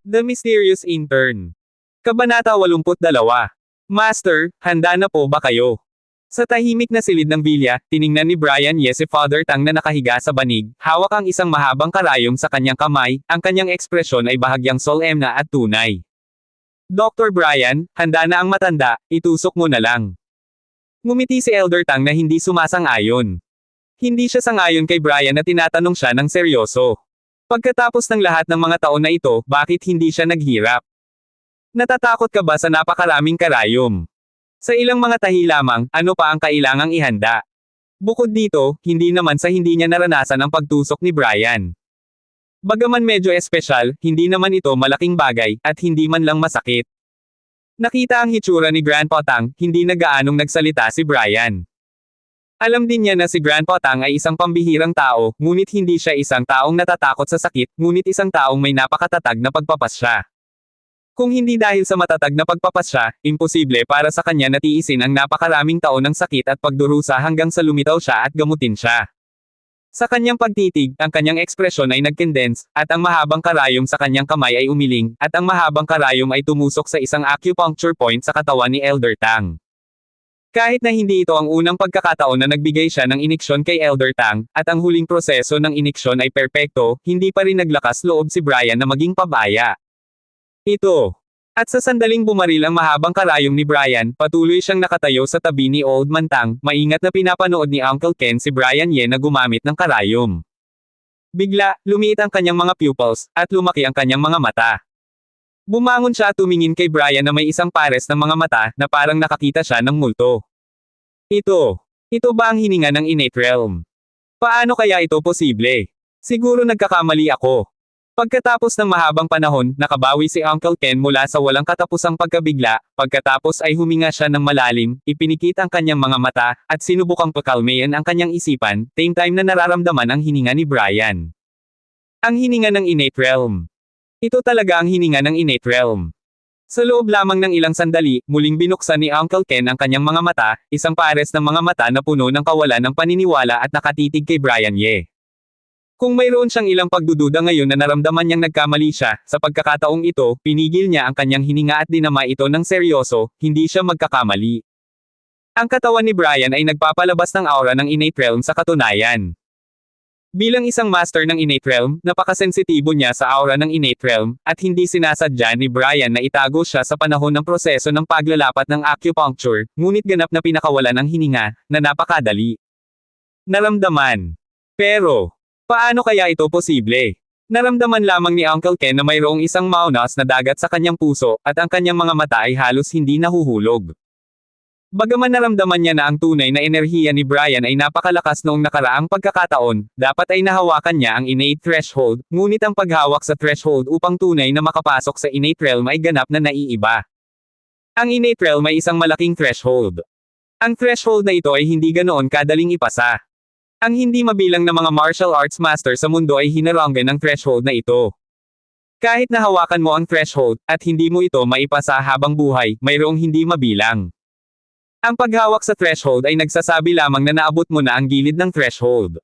The Mysterious Intern. Kabanata 82. Master, handa na po ba kayo? Sa tahimik na silid ng bilya, tiningnan ni Brian si Father Tang na nakahiga sa banig, hawak ang isang mahabang karayom sa kanyang kamay, ang kanyang ekspresyon ay bahagyang solemna at tunay. Dr. Brian, handa na ang matanda, itusok mo na lang. Ngumiti si Elder Tang na hindi sumasang-ayon. Hindi siya sangayon kay Brian na tinatanong siya ng seryoso. Pagkatapos ng lahat ng mga taon na ito, bakit hindi siya naghirap? Natatakot ka ba sa napakaraming karayom? Sa ilang mga tahi lamang, ano pa ang kailangang ihanda? Bukod dito, hindi naman sa hindi niya naranasan ang pagtusok ni Brian. Bagaman medyo espesyal, hindi naman ito malaking bagay, at hindi man lang masakit. Nakita ang hitsura ni Grandpa Tang, hindi na gaanong nagsalita si Brian. Alam din niya na si Grandpa Tang ay isang pambihirang tao, ngunit hindi siya isang taong natatakot sa sakit, ngunit isang taong may napakatatag na pagpapasya. Kung hindi dahil sa matatag na pagpapasya, imposible para sa kanya na tiisin ang napakaraming taon ng sakit at pagdurusa hanggang sa lumitaw siya at gamutin siya. Sa kanyang pagtitig, ang kanyang ekspresyon ay nagkondense, at ang mahabang karayom sa kanyang kamay ay umiling, at ang mahabang karayom ay tumusok sa isang acupuncture point sa katawan ni Elder Tang. Kahit na hindi ito ang unang pagkakataon na nagbigay siya ng iniksyon kay Elder Tang, at ang huling proseso ng iniksyon ay perpekto, hindi pa rin naglakas loob si Brian na maging pabaya. Ito. At sa sandaling bumaril ang mahabang karayom ni Brian, patuloy siyang nakatayo sa tabi ni Old Man Tang, maingat na pinapanood ni Uncle Ken si Brian na gumamit ng karayom. Bigla, lumiit ang kanyang mga pupils, at lumaki ang kanyang mga mata. Bumangon siya at tumingin kay Brian na may isang pares ng mga mata, na parang nakakita siya ng multo. Ito ba ang hininga ng innate realm? Paano kaya ito posible? Siguro nagkakamali ako. Pagkatapos ng mahabang panahon, nakabawi si Uncle Ken mula sa walang katapusang pagkabigla, pagkatapos ay huminga siya ng malalim, ipinikit ang kanyang mga mata, at sinubukang pakalmayan ang kanyang isipan, same time na nararamdaman ang hininga ni Brian. Ang hininga ng innate realm. Ito talaga ang hininga ng innate realm. Sa loob lamang ng ilang sandali, muling binuksan ni Uncle Ken ang kanyang mga mata, isang pares ng mga mata na puno ng kawalan ng paniniwala at nakatitig kay Brian Kung mayroon siyang ilang pagdududa ngayon na naramdaman niyang nagkamali siya, sa pagkakataong ito, pinigil niya ang kanyang hininga at dinama ito ng seryoso, hindi siya magkakamali. Ang katawan ni Brian ay nagpapalabas ng aura ng innate realm sa katunayan. Bilang isang master ng innate realm, napakasensitibo niya sa aura ng innate realm, at hindi sinasadya ni Brian na itago siya sa panahon ng proseso ng paglalapat ng acupuncture, ngunit ganap na pinakawalan ng hininga, na napakadali. Naramdaman. Pero, paano kaya ito posible? Naramdaman lamang ni Uncle Ken na mayroong isang maunas na dagat sa kanyang puso, at ang kanyang mga mata ay halos hindi nahuhulog. Bagaman naramdaman niya na ang tunay na enerhiya ni Brian ay napakalakas noong nakaraang pagkakataon, dapat ay nahawakan niya ang innate threshold, ngunit ang paghawak sa threshold upang tunay na makapasok sa innate realm ay ganap na naiiba. Ang innate realm ay isang malaking threshold. Ang threshold na ito ay hindi ganoon kadaling ipasa. Ang hindi mabilang na mga martial arts master sa mundo ay hinaranggan ng threshold na ito. Kahit nahawakan mo ang threshold, at hindi mo ito maipasa habang buhay, mayroong hindi mabilang. Ang paghawak sa threshold ay nagsasabi lamang na naabot mo na ang gilid ng threshold.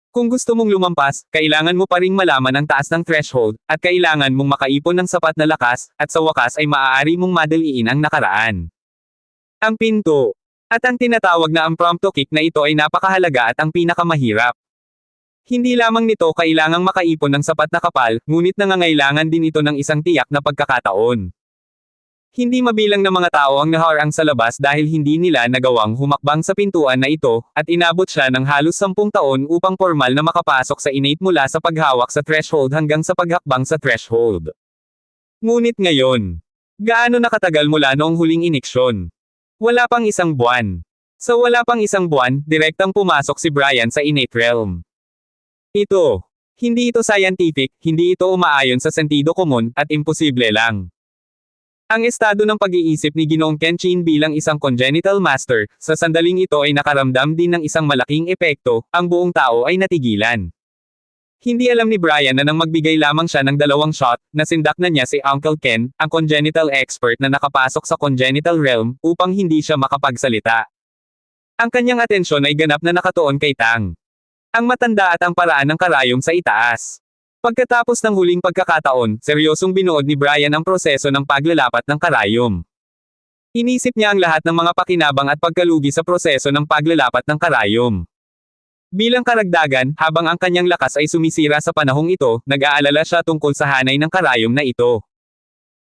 Kung gusto mong lumampas, kailangan mo pa ring malaman ang taas ng threshold, at kailangan mong makaipon ng sapat na lakas, at sa wakas ay maaari mong madaliin ang nakaraan. Ang pinto. At ang tinatawag na impromptu kick na ito ay napakahalaga at ang pinakamahirap. Hindi lamang nito kailangang makaipon ng sapat na kapal, ngunit nangangailangan din ito ng isang tiyak na pagkakataon. Hindi mabilang na mga tao ang naharang sa labas dahil hindi nila nagawang humakbang sa pintuan na ito, at inabot siya ng halos 10 taon upang formal na makapasok sa innate mula sa paghawak sa threshold hanggang sa paghakbang sa threshold. Ngunit ngayon, gaano nakatagal mula noong huling iniksyon? Wala pang isang buwan. Sa wala pang isang buwan, direktang pumasok si Brian sa innate realm. Hindi ito scientific, hindi ito umaayon sa sentido komun, at imposible lang. Ang estado ng pag-iisip ni Ginoong Kenshin bilang isang congenital master, sa sandaling ito ay nakaramdam din ng isang malaking epekto, ang buong tao ay natigilan. Hindi alam ni Brian na nang magbigay lamang siya ng 2 shot, nasindak na niya si Uncle Ken, ang congenital expert na nakapasok sa congenital realm, upang hindi siya makapagsalita. Ang kanyang atensyon ay ganap na nakatuon kay Tang. Ang matanda at ang paraan ng karayom sa itaas. Pagkatapos ng huling pagkakataon, seryosong binuod ni Brian ang proseso ng paglalapat ng karayom. Inisip niya ang lahat ng mga pakinabang at pagkalugi sa proseso ng paglalapat ng karayom. Bilang karagdagan, habang ang kanyang lakas ay sumisira sa panahong ito, nag-aalala siya tungkol sa hanay ng karayom na ito.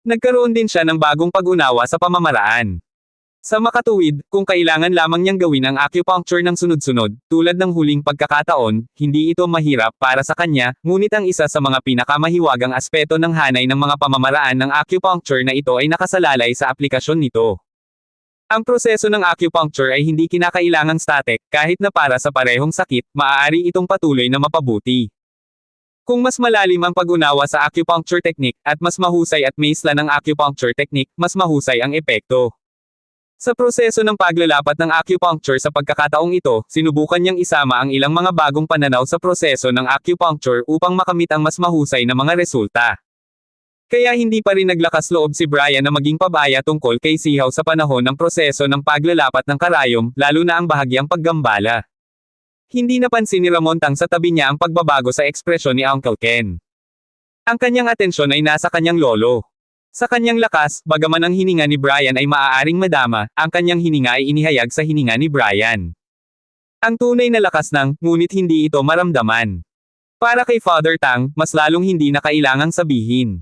Nagkaroon din siya ng bagong pag-unawa sa pamamaraan. Sa makatuwid, kung kailangan lamang niyang gawin ang acupuncture ng sunod-sunod, tulad ng huling pagkakataon, hindi ito mahirap para sa kanya, ngunit ang isa sa mga pinakamahiwagang aspeto ng hanay ng mga pamamaraan ng acupuncture na ito ay nakasalalay sa aplikasyon nito. Ang proseso ng acupuncture ay hindi kinakailangang static, kahit na para sa parehong sakit, maaari itong patuloy na mapabuti. Kung mas malalim ang pag-unawa sa acupuncture technique, at mas mahusay at maisla ng acupuncture technique, mas mahusay ang epekto. Sa proseso ng paglalapat ng acupuncture sa pagkakataong ito, sinubukan niyang isama ang ilang mga bagong pananaw sa proseso ng acupuncture upang makamit ang mas mahusay na mga resulta. Kaya hindi pa rin naglakas loob si Brian na maging pabaya tungkol kay Sihaw sa panahon ng proseso ng paglalapat ng karayom, lalo na ang bahagyang paggambala. Hindi napansin ni Ramontang sa tabi niya ang pagbabago sa ekspresyon ni Uncle Ken. Ang kanyang atensyon ay nasa kanyang lolo. Sa kanyang lakas, bagaman ang hininga ni Brian ay maaaring madama, ang kanyang hininga ay inihayag sa hininga ni Brian. Ang tunay na lakas ngunit hindi ito maramdaman. Para kay Father Tang, mas lalong hindi na kailangang sabihin.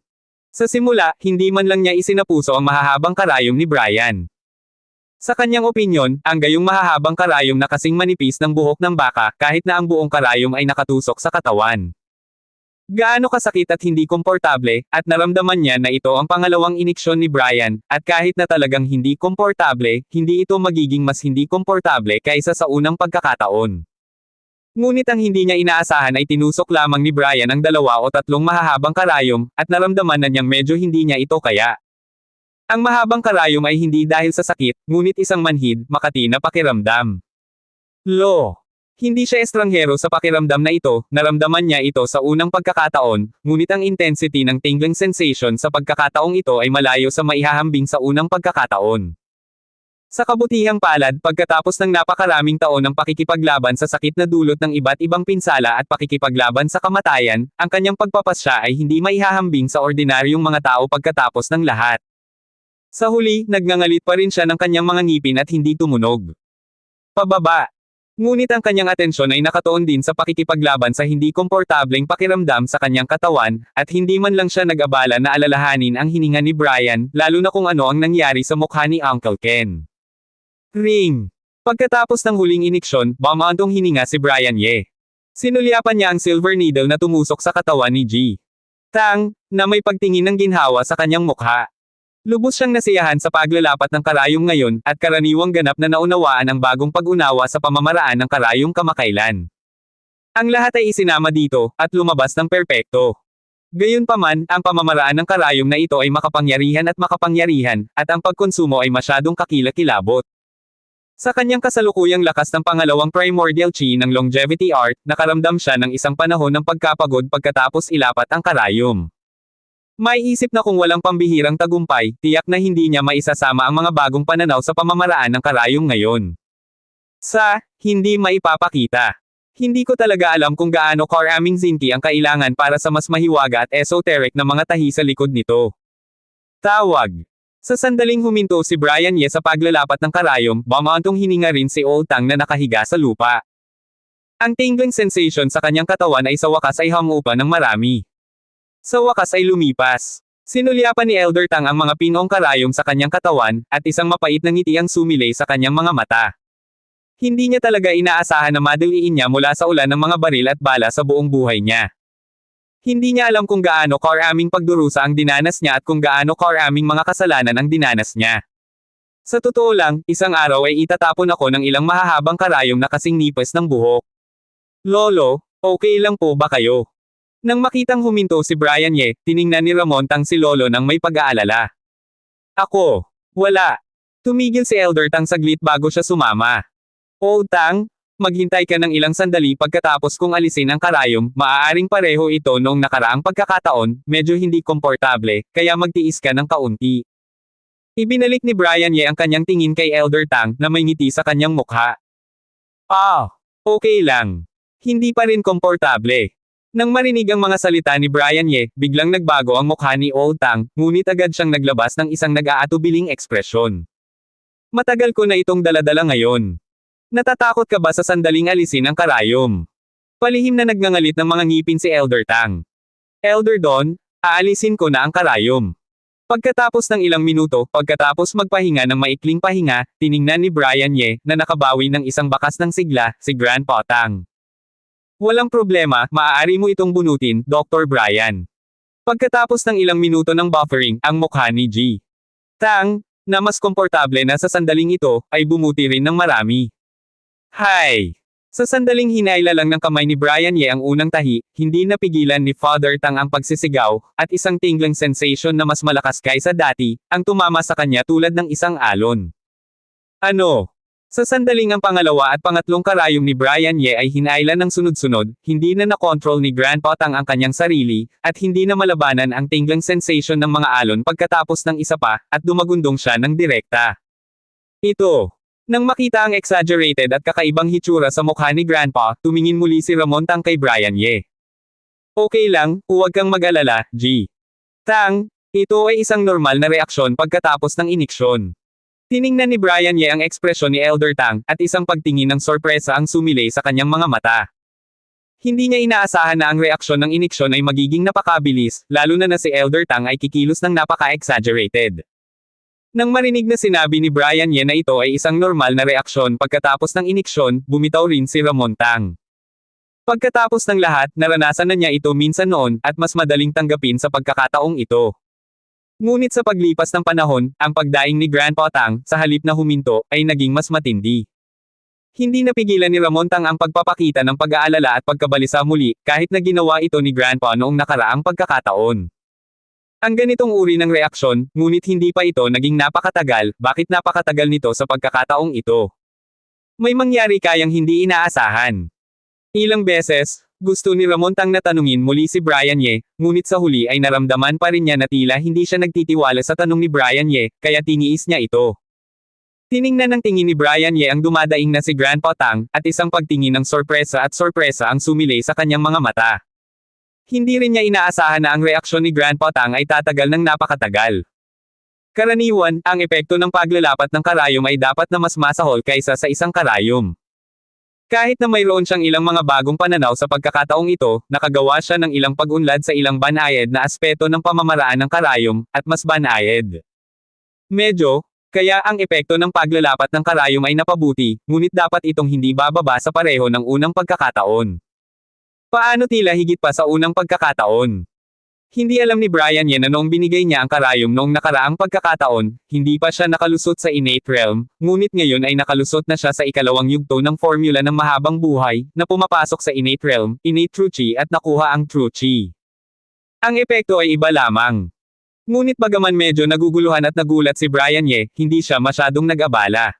Sa simula, hindi man lang niya isinapuso ang mahahabang karayom ni Brian. Sa kanyang opinyon, ang gayong mahahabang karayom na kasing manipis ng buhok ng baka, kahit na ang buong karayom ay nakatusok sa katawan. Gaano kasakit at hindi komportable, at naramdaman niya na ito ang pangalawang iniksyon ni Brian, at kahit na talagang hindi komportable, hindi ito magiging mas hindi komportable kaysa sa unang pagkakataon. Ngunit ang hindi niya inaasahan ay tinusok lamang ni Brian ang 2 o 3 mahahabang karayom, at naramdaman na niyang medyo hindi niya ito kaya. Ang mahabang karayom ay hindi dahil sa sakit, ngunit isang manhid, makati na pakiramdam. Hindi siya estranghero sa pakiramdam na ito, naramdaman niya ito sa unang pagkakataon, ngunit ang intensity ng tingling sensation sa pagkakataong ito ay malayo sa maihahambing sa unang pagkakataon. Sa kabutihang palad, pagkatapos ng napakaraming taon ng pakikipaglaban sa sakit na dulot ng iba't ibang pinsala at pakikipaglaban sa kamatayan, ang kanyang pagpapasya ay hindi maihahambing sa ordinaryong mga tao pagkatapos ng lahat. Sa huli, nagngangalit pa rin siya ng kanyang mga ngipin at hindi tumunog. Pababa. Ngunit ang kanyang atensyon ay nakatuon din sa pakikipaglaban sa hindi komportableng pakiramdam sa kanyang katawan, at hindi man lang siya nag-abala na alalahanin ang hininga ni Brian, lalo na kung ano ang nangyari sa mukha ni Uncle Ken. Ring! Pagkatapos ng huling iniksyon, bumantong hininga si Brian Ye. Sinulyapan niya ang silver needle na tumusok sa katawan ni G. Tang, na may pagtingin ng ginhawa sa kanyang mukha. Lubos siyang nasiyahan sa paglalapat ng karayom ngayon, at karaniwang ganap na naunawaan ang bagong pag-unawa sa pamamaraan ng karayom kamakailan. Ang lahat ay isinama dito, at lumabas ng perpekto. Gayunpaman, ang pamamaraan ng karayom na ito ay makapangyarihan, at ang pagkonsumo ay masyadong kakilakilabot. Sa kanyang kasalukuyang lakas ng pangalawang primordial chi ng longevity art, nakaramdam siya ng isang panahon ng pagkapagod pagkatapos ilapat ang karayom. May isip na kung walang pambihirang tagumpay, tiyak na hindi niya maisasama ang mga bagong pananaw sa pamamaraan ng karayom ngayon. Hindi maipapakita. Hindi ko talaga alam kung gaano karaming zinki ang kailangan para sa mas mahiwaga at esoteric na mga tahi sa likod nito. Tawag. Sa sandaling huminto si Brian Ye sa paglalapat ng karayom, bumantong hininga rin si Old Tang na nakahiga sa lupa. Ang tingling sensation sa kanyang katawan ay sa wakas ay humupa ng marami. Sa wakas ay lumipas. Sinulyapan ni Elder Tang ang mga pinong karayom sa kanyang katawan, at isang mapait na ngiti ang sumilay sa kanyang mga mata. Hindi niya talaga inaasahan na madaliin niya mula sa ulan ng mga baril at bala sa buong buhay niya. Hindi niya alam kung gaano karaming pagdurusa ang dinanas niya at kung gaano karaming mga kasalanan ang dinanas niya. Sa totoo lang, isang araw ay itatapon ako ng ilang mahahabang karayom na kasing nipis ng buhok. Lolo, okay lang po ba kayo? Nang makitang huminto si Brian Ye, tiningnan ni Ramontang si Lolo nang may pag-aalala. Ako. Wala. Tumigil si Elder Tang saglit bago siya sumama. Old Tang, maghintay ka ng ilang sandali pagkatapos kong alisin ang karayom, maaaring pareho ito noong nakaraang pagkakataon, medyo hindi komportable, kaya magtiis ka ng kaunti. Ibinalik ni Brian Ye ang kanyang tingin kay Elder Tang na may ngiti sa kanyang mukha. Okay lang. Hindi pa rin komportable. Nang marinig ang mga salita ni Brian Ye, biglang nagbago ang mukha ni Old Tang, ngunit agad siyang naglabas ng isang nag-aatubiling ekspresyon. Matagal ko na itong daladala ngayon. Natatakot ka ba sa sandaling alisin ang karayom? Palihim na nagngangalit ng mga ngipin si Elder Tang. Elder Don, aalisin ko na ang karayom. Pagkatapos ng ilang minuto, pagkatapos magpahinga ng maikling pahinga, tiningnan ni Brian Ye, na nakabawi ng isang bakas ng sigla, si Grandpa Tang. Walang problema, maaari mo itong bunutin, Dr. Brian. Pagkatapos ng ilang minuto ng buffering, ang mukha ni G. Tang, na mas komportable na sa sandaling ito, ay bumuti rin ng marami. Hay! Sa sandaling hinayla lang ng kamay ni Brian Ye ang unang tahi, hindi napigilan ni Father Tang ang pagsisigaw, at isang tingling sensation na mas malakas kaysa dati, ang tumama sa kanya tulad ng isang alon. Ano? Sa sandaling ang pangalawa at pangatlong karayom ni Brian Ye ay hinayla ng sunod-sunod, hindi na nakontrol ni Grandpa Tang ang kanyang sarili, at hindi na malabanan ang tingling sensation ng mga alon pagkatapos ng isa pa, at dumagundong siya ng direkta. Ito. Nang makita ang exaggerated at kakaibang hitsura sa mukha ni Grandpa, tumingin muli si Ramon Tang kay Brian Ye. Okay lang, huwag kang mag-alala, G. Tang, ito ay isang normal na reaksyon pagkatapos ng iniksyon. Tiningnan ni Brian Ye ang ekspresyon ni Elder Tang, at isang pagtingin ng sorpresa ang sumilay sa kanyang mga mata. Hindi niya inaasahan na ang reaksyon ng iniksyon ay magiging napakabilis, lalo na si Elder Tang ay kikilos ng napaka-exaggerated. Nang marinig na sinabi ni Brian Ye na ito ay isang normal na reaksyon pagkatapos ng iniksyon, bumitaw rin si Ramon Tang. Pagkatapos ng lahat, naranasan na niya ito minsan noon, at mas madaling tanggapin sa pagkakataong ito. Ngunit sa paglipas ng panahon, ang pagdaing ni Grandpa Tang, sa halip na huminto, ay naging mas matindi. Hindi napigilan ni Ramon Tang ang pagpapakita ng pag-aalala at pagkabalisa muli, kahit na ginawa ito ni Grandpa noong nakaraang pagkakataon. Ang ganitong uri ng reaksyon, ngunit hindi pa ito naging napakatagal, bakit napakatagal nito sa pagkakataong ito? May mangyari kayang hindi inaasahan. Ilang beses, gusto ni Ramon Tang na tanungin muli si Brian Ye, ngunit sa huli ay naramdaman pa rin niya na tila hindi siya nagtitiwala sa tanong ni Brian Ye, kaya tiniis niya ito. Tiningnan ng tingin ni Brian Ye ang dumadaing na si Grandpa Tang, at isang pagtingin ng sorpresa ang sumilay sa kanyang mga mata. Hindi rin niya inaasahan na ang reaksyon ni Grandpa Tang ay tatagal ng napakatagal. Karaniwan, ang epekto ng paglalapat ng karayom ay dapat na mas masahol kaysa sa isang karayom. Kahit na mayroon siyang ilang mga bagong pananaw sa pagkakataong ito, nakagawa siya ng ilang pag-unlad sa ilang banayad na aspeto ng pamamaraan ng karayom, at mas banayad. Medyo, kaya ang epekto ng paglalapat ng karayom ay napabuti, ngunit dapat itong hindi bababa sa pareho ng unang pagkakataon. Paano tila higit pa sa unang pagkakataon? Hindi alam ni Brian Ye na noong binigay niya ang karayom noong nakaraang pagkakataon, hindi pa siya nakalusot sa innate realm, ngunit ngayon ay nakalusot na siya sa ikalawang yugto ng formula ng mahabang buhay, na pumapasok sa innate realm, innate true chi at nakuha ang true chi. Ang epekto ay iba lamang. Ngunit bagaman medyo naguguluhan at nagulat si Brian Ye, hindi siya masyadong nag-abala.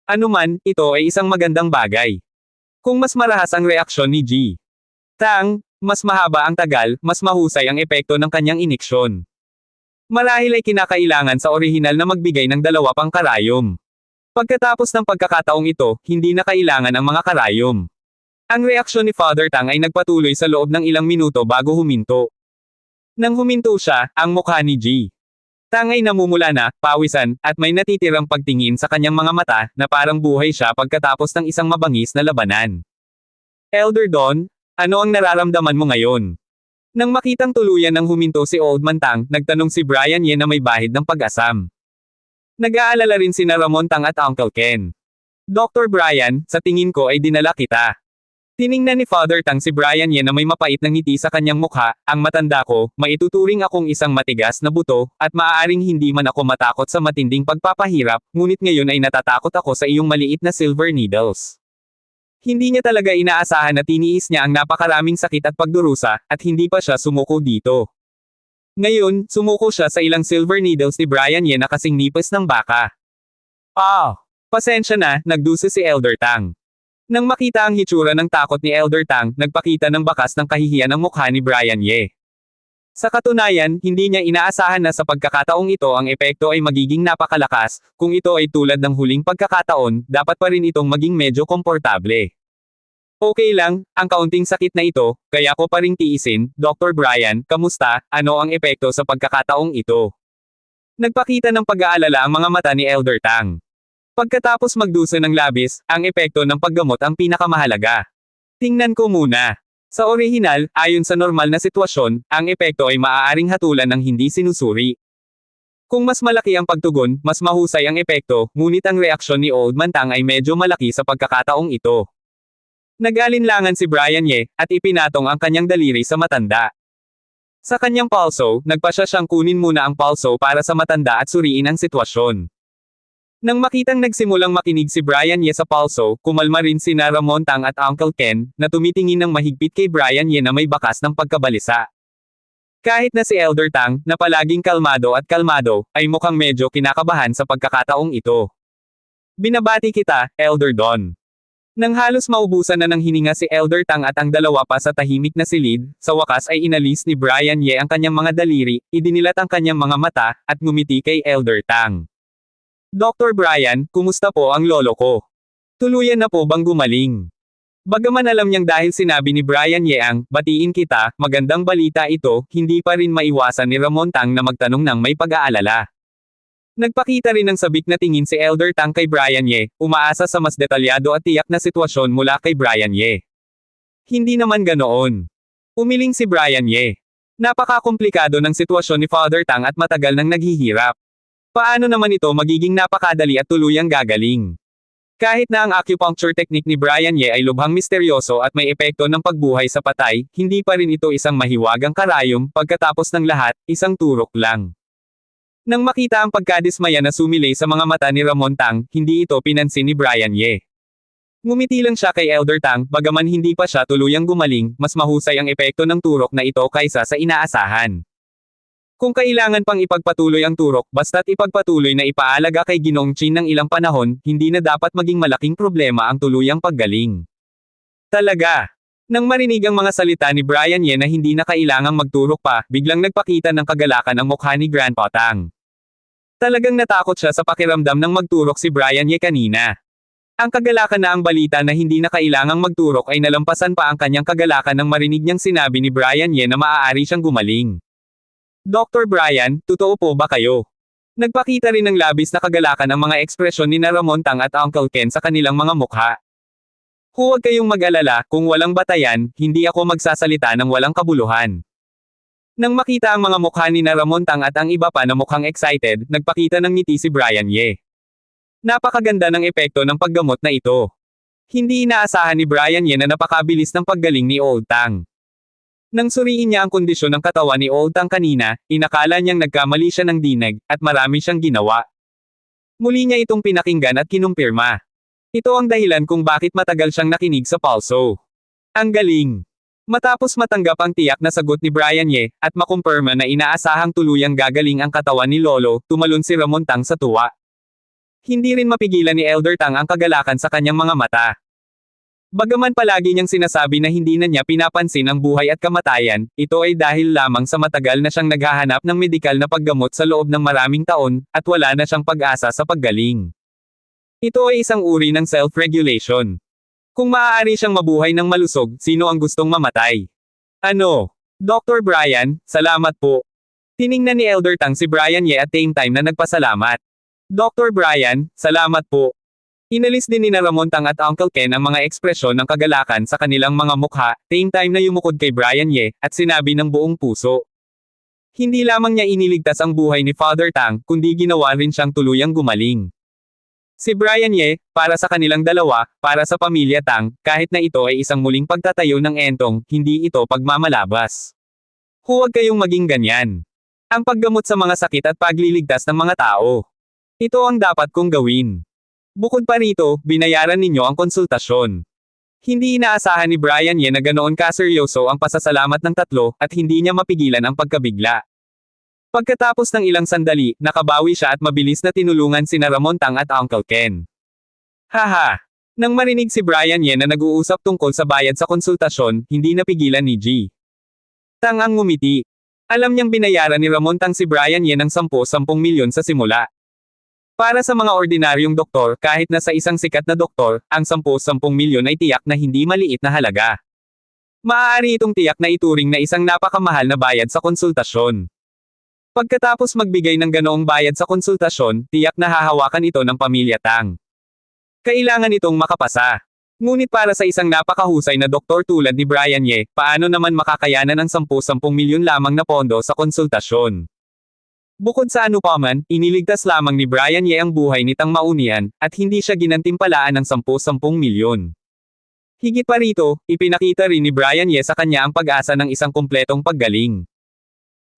Anuman, ito ay isang magandang bagay. Kung mas marahas ang reaksyon ni G. Tang, mas mahaba ang tagal, mas mahusay ang epekto ng kanyang iniksyon. Marahil ay kinakailangan sa orihinal na magbigay ng dalawa pang karayom. Pagkatapos ng pagkakataong ito, hindi na kailangan ang mga karayom. Ang reaksyon ni Father Tang ay nagpatuloy sa loob ng ilang minuto bago huminto. Nang huminto siya, ang mukha ni G. Tang ay namumula na, pawisan, at may natitirang pagtingin sa kanyang mga mata, na parang buhay siya pagkatapos ng isang mabangis na labanan. Elder Don, ano ang nararamdaman mo ngayon? Nang makitang tuluyan ng huminto si Old Man Tang, nagtanong si Brian Ye na may bahid ng pag-asam. Nag-aalala rin sina Ramon Tang at Uncle Ken. Dr. Brian, sa tingin ko ay dinala kita. Tiningnan ni Father Tang si Brian Ye na may mapait na ngiti sa kanyang mukha, ang matanda ko, maituturing akong isang matigas na buto, at maaaring hindi man ako matakot sa matinding pagpapahirap, ngunit ngayon ay natatakot ako sa iyong maliit na silver needles. Hindi niya talaga inaasahan na tiniis niya ang napakaraming sakit at pagdurusa, at hindi pa siya sumuko dito. Ngayon, sumuko siya sa ilang silver needles ni Brian Ye na kasing nipis ng baka. Pasensya na, nagdusa si Elder Tang. Nang makita ang hitsura ng takot ni Elder Tang, nagpakita ng bakas ng kahihiyan ang mukha ni Brian Ye. Sa katunayan, hindi niya inaasahan na sa pagkakataong ito ang epekto ay magiging napakalakas, kung ito ay tulad ng huling pagkakataon, dapat pa rin itong maging medyo komportable. Okay lang, ang kaunting sakit na ito, kaya ko pa ring tiisin. Dr. Brian, kamusta? Ano ang epekto sa pagkakataong ito? Nagpakita ng pag-aalala ang mga mata ni Elder Tang. Pagkatapos magdusa ng labis, ang epekto ng paggamot ang pinakamahalaga. Tingnan ko muna. Sa orihinal, ayon sa normal na sitwasyon, ang epekto ay maaaring hatulan ng hindi sinusuri. Kung mas malaki ang pagtugon, mas mahusay ang epekto, ngunit ang reaksyon ni Old Man Tang ay medyo malaki sa pagkakataong ito. Nag-alinlangan si Brian Ye, at ipinatong ang kanyang daliri sa matanda. Sa kanyang pulso, nagpasya siyang kunin muna ang pulso para sa matanda at suriin ang sitwasyon. Nang makitang nagsimulang makinig si Brian Ye sa pulso, kumalma rin si Ramon Tang at Uncle Ken, na tumitingin ng mahigpit kay Brian Ye na may bakas ng pagkabalisa. Kahit na si Elder Tang, na palaging kalmado at kalmado, ay mukhang medyo kinakabahan sa pagkakataong ito. Binabati kita, Elder Don. Nang halos maubusan na ng hininga si Elder Tang at ang dalawa pa sa tahimik na silid, sa wakas ay inalis ni Brian Ye ang kanyang mga daliri, idinilat ang kanyang mga mata, at ngumiti kay Elder Tang. Dr. Brian, kumusta po ang lolo ko? Tuluyan na po bang gumaling? Bagaman alam niyang dahil sinabi ni Brian Ye ang, batiin kita, magandang balita ito, hindi pa rin maiwasan ni Ramon Tang na magtanong ng may pag-aalala. Nagpakita rin ng sabik na tingin si Elder Tang kay Brian Ye, umaasa sa mas detalyado at tiyak na sitwasyon mula kay Brian Ye. Hindi naman ganoon. Umiling si Brian Ye. Napaka-komplikado ng sitwasyon ni Father Tang at matagal nang naghihirap. Paano naman ito magiging napakadali at tuluyang gagaling? Kahit na ang acupuncture technique ni Brian Ye ay lubhang misteryoso at may epekto ng pagbuhay sa patay, hindi pa rin ito isang mahiwagang karayom, pagkatapos ng lahat, isang turok lang. Nang makita ang pagkadismaya na sumilay sa mga mata ni Ramon Tang, hindi ito pinansin ni Brian Ye. Ngumiti lang siya kay Elder Tang, bagaman hindi pa siya tuluyang gumaling, mas mahusay ang epekto ng turok na ito kaysa sa inaasahan. Kung kailangan pang ipagpatuloy ang turok, basta't ipagpatuloy na ipaalaga kay Ginoong Qin ng ilang panahon, hindi na dapat maging malaking problema ang tuluyang paggaling. Talaga. Nang marinig ang mga salita ni Brian Ye na hindi na kailangang magturok pa, biglang nagpakita ng kagalakan ang mukha ni Grandpa Tang. Talagang natakot siya sa pakiramdam ng magturok si Brian Ye kanina. Ang kagalakan na ang balita na hindi na kailangang magturok ay nalampasan pa ang kanyang kagalakan nang marinig niyang sinabi ni Brian Ye na maaari siyang gumaling. Dr. Brian, totoo po ba kayo? Nagpakita rin ng labis na kagalakan ang mga ekspresyon ni Ramon Tang at Uncle Ken sa kanilang mga mukha. Huwag kayong mag-alala, kung walang batayan, hindi ako magsasalita ng walang kabuluhan. Nang makita ang mga mukha ni Ramon Tang at ang iba pa na mukhang excited, nagpakita ng ngiti si Brian Ye. Napakaganda ng epekto ng paggamot na ito. Hindi inaasahan ni Brian Ye na napakabilis ng paggaling ni Old Tang. Nang suriin niya ang kondisyon ng katawan ni Old Tang kanina, inakala niyang nagkamali siya ng dinag, at marami siyang ginawa. Muli niya itong pinakinggan at kinumpirma. Ito ang dahilan kung bakit matagal siyang nakinig sa pulso. Ang galing! Matapos matanggap ang tiyak na sagot ni Brian Ye, at makumpirma na inaasahang tuluyang gagaling ang katawan ni Lolo, tumalon si Ramon Tang sa tuwa. Hindi rin mapigilan ni Elder Tang ang kagalakan sa kanyang mga mata. Bagaman palagi niyang sinasabi na hindi na niya pinapansin ang buhay at kamatayan, ito ay dahil lamang sa matagal na siyang naghahanap ng medikal na paggamot sa loob ng maraming taon, at wala na siyang pag-asa sa paggaling. Ito ay isang uri ng self-regulation. Kung maaari siyang mabuhay ng malusog, sino ang gustong mamatay? Ano? Dr. Brian, salamat po. Tiningnan ni Elder Tang si Brian Ye at same time na nagpasalamat. Dr. Brian, salamat po. Inalis din ni Ramon Tang at Uncle Ken ang mga ekspresyon ng kagalakan sa kanilang mga mukha, same time na yumukod kay Brian Ye, at sinabi ng buong puso. Hindi lamang niya iniligtas ang buhay ni Father Tang, kundi ginawa rin siyang tuluyang gumaling. Si Brian Ye, para sa kanilang dalawa, para sa pamilya Tang, kahit na ito ay isang muling pagtatayo ng entong, hindi ito pagmamalabas. Huwag kayong maging ganyan. Ang paggamot sa mga sakit at pagliligtas ng mga tao. Ito ang dapat kong gawin. Bukod pa rito, binayaran ninyo ang konsultasyon. Hindi inaasahan ni Brian Ye na ganoon kaseryoso ang pasasalamat ng tatlo, at hindi niya mapigilan ang pagkabigla. Pagkatapos ng ilang sandali, nakabawi siya at mabilis na tinulungan sina Ramon Tang at Uncle Ken. Haha! Nang marinig si Brian Ye na nag-uusap tungkol sa bayad sa konsultasyon, hindi napigilan ni G. Tang ang ngumiti. Alam niyang binayaran ni Ramon Tang si Brian Ye ng 10 milyon sa simula. Para sa mga ordinaryong doktor, kahit na sa isang sikat na doktor, ang 10-10 milyon ay tiyak na hindi maliit na halaga. Maaari itong tiyak na ituring na isang napakamahal na bayad sa konsultasyon. Pagkatapos magbigay ng ganoong bayad sa konsultasyon, tiyak na hahawakan ito ng pamilya Tang. Kailangan itong makapasa. Ngunit para sa isang napakahusay na doktor tulad ni Brian Ye, paano naman makakayanan ang 10-10 milyon lamang na pondo sa konsultasyon? Bukod sa anupaman, iniligtas lamang ni Brian Ye ang buhay ni Tang Maunian, at hindi siya ginantimpalaan ng 10-10 milyon. Higit pa rito, ipinakita rin ni Brian Ye sa kanya ang pag-asa ng isang kumpletong paggaling.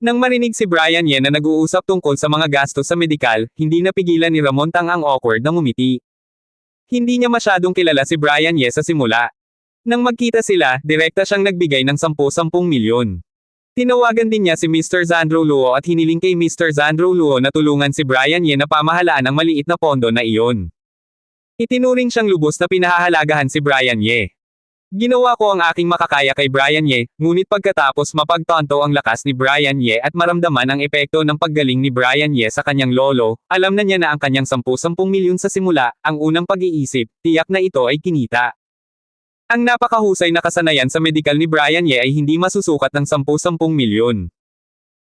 Nang marinig si Brian Ye na nag-uusap tungkol sa mga gastos sa medikal, hindi napigilan ni Ramon Tang ang awkward na ngumiti. Hindi niya masyadong kilala si Brian Ye sa simula. Nang magkita sila, direkta siyang nagbigay ng 10-10 milyon. Tinawagan din niya si Mr. Zandro Luo at hiniling kay Mr. Zandro Luo na tulungan si Brian Ye na pamahalaan ang maliit na pondo na iyon. Itinuring siyang lubos na pinahahalagahan si Brian Ye. Ginawa ko ang aking makakaya kay Brian Ye, ngunit pagkatapos mapagtanto ang lakas ni Brian Ye at maramdaman ang epekto ng paggaling ni Brian Ye sa kanyang lolo, alam na niya na ang kanyang 10-10 milyon sa simula, ang unang pag-iisip, tiyak na ito ay kinita. Ang napakahusay na kasanayan sa medikal ni Brian Ye ay hindi masusukat ng 10-10 milyon.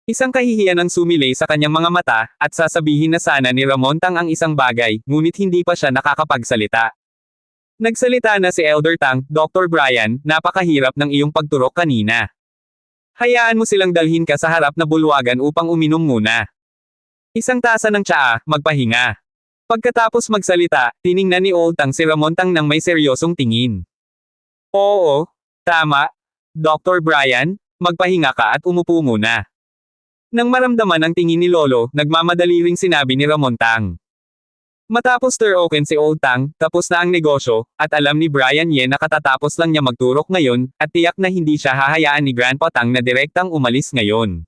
Isang kahihiyan ang sumilay sa kanyang mga mata, at sasabihin na sana ni Ramon Tang ang isang bagay, ngunit hindi pa siya nakakapagsalita. Nagsalita na si Elder Tang, Dr. Brian, napakahirap ng iyong pagturok kanina. Hayaan mo silang dalhin ka sa harap na bulwagan upang uminom muna. Isang tasa ng tsaa, magpahinga. Pagkatapos magsalita, tiningnan ni Old Tang si Ramon Tang ng may seryosong tingin. Oo, tama. Dr. Brian, magpahinga ka at umupo muna. Nang maramdaman ang tingin ni Lolo, nagmamadali ring sinabi ni Ramon Tang. Matapos turukin si Old Tang, tapos na ang negosyo, at alam ni Brian Ye na katatapos lang niya magturok ngayon, at tiyak na hindi siya hahayaan ni Grandpa Tang na direktang umalis ngayon.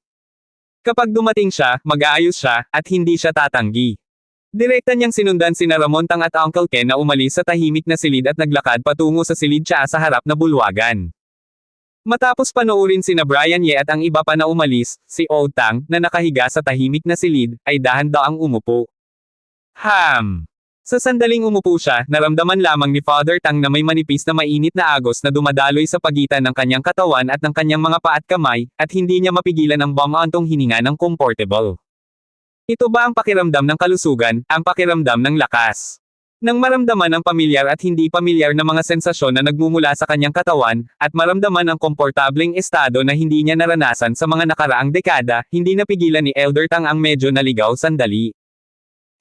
Kapag dumating siya, mag-aayos siya, at hindi siya tatanggi. Direkta niyang sinundan sina Ramon Tang at Uncle Ken na umalis sa tahimik na silid at naglakad patungo sa silid siya sa harap na bulwagan. Matapos panoorin sina Brian Ye at ang iba pa na umalis, si Old Tang, na nakahiga sa tahimik na silid, ay dahan-daang umupo. Sa sandaling umupo siya, naramdaman lamang ni Father Tang na may manipis na mainit na agos na dumadaloy sa pagitan ng kanyang katawan at ng kanyang mga paa at kamay, at hindi niya mapigilan ang bumantong hininga ng comfortable. Ito ba ang pakiramdam ng kalusugan, ang pakiramdam ng lakas? Nang maramdaman ang pamilyar at hindi pamilyar na mga sensasyon na nagmumula sa kanyang katawan, at maramdaman ang komportableng estado na hindi niya naranasan sa mga nakaraang dekada, hindi napigilan ni Elder Tang ang medyo naligaw sandali.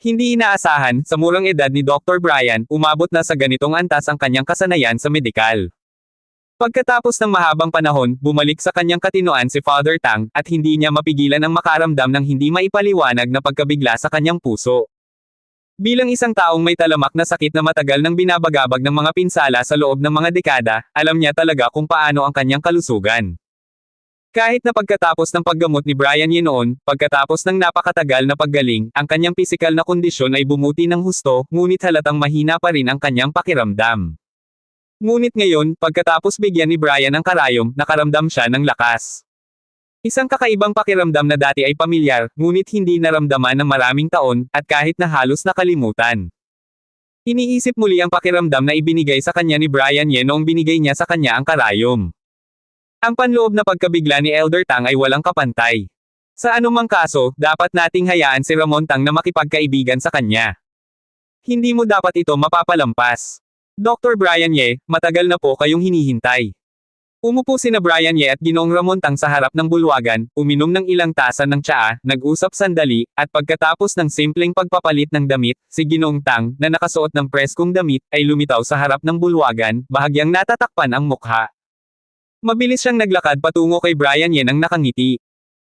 Hindi inaasahan, sa murang edad ni Dr. Brian, umabot na sa ganitong antas ang kanyang kasanayan sa medikal. Pagkatapos ng mahabang panahon, bumalik sa kanyang katinoan si Father Tang, at hindi niya mapigilan ang makaramdam ng hindi maipaliwanag na pagkabigla sa kanyang puso. Bilang isang taong may talamak na sakit na matagal nang binabagabag ng mga pinsala sa loob ng mga dekada, alam niya talaga kung paano ang kanyang kalusugan. Kahit na pagkatapos ng paggamot ni Brian Ye noon, pagkatapos ng napakatagal na paggaling, ang kanyang pisikal na kondisyon ay bumuti ng husto, ngunit halatang mahina pa rin ang kanyang pakiramdam. Ngunit ngayon, pagkatapos bigyan ni Brian ng karayom, nakaramdam siya ng lakas. Isang kakaibang pakiramdam na dati ay pamilyar, ngunit hindi naramdaman ng maraming taon, at kahit na halos nakalimutan. Iniisip muli ang pakiramdam na ibinigay sa kanya ni Brian Ye noong binigay niya sa kanya ang karayom. Ang panloob na pagkabigla ni Elder Tang ay walang kapantay. Sa anumang kaso, dapat nating hayaan si Ramon Tang na makipagkaibigan sa kanya. Hindi mo dapat ito mapapalampas. Dr. Brian Ye, matagal na po kayong hinihintay. Umupo sina Brian Ye at Ginoong Ramon Tang sa harap ng bulwagan, uminom ng ilang tasa ng tsaa, nag-usap sandali, at pagkatapos ng simpleng pagpapalit ng damit, si Ginoong Tang, na nakasuot ng preskong damit, ay lumitaw sa harap ng bulwagan, bahagyang natatakpan ang mukha. Mabilis siyang naglakad patungo kay Brian Ye nang nakangiti.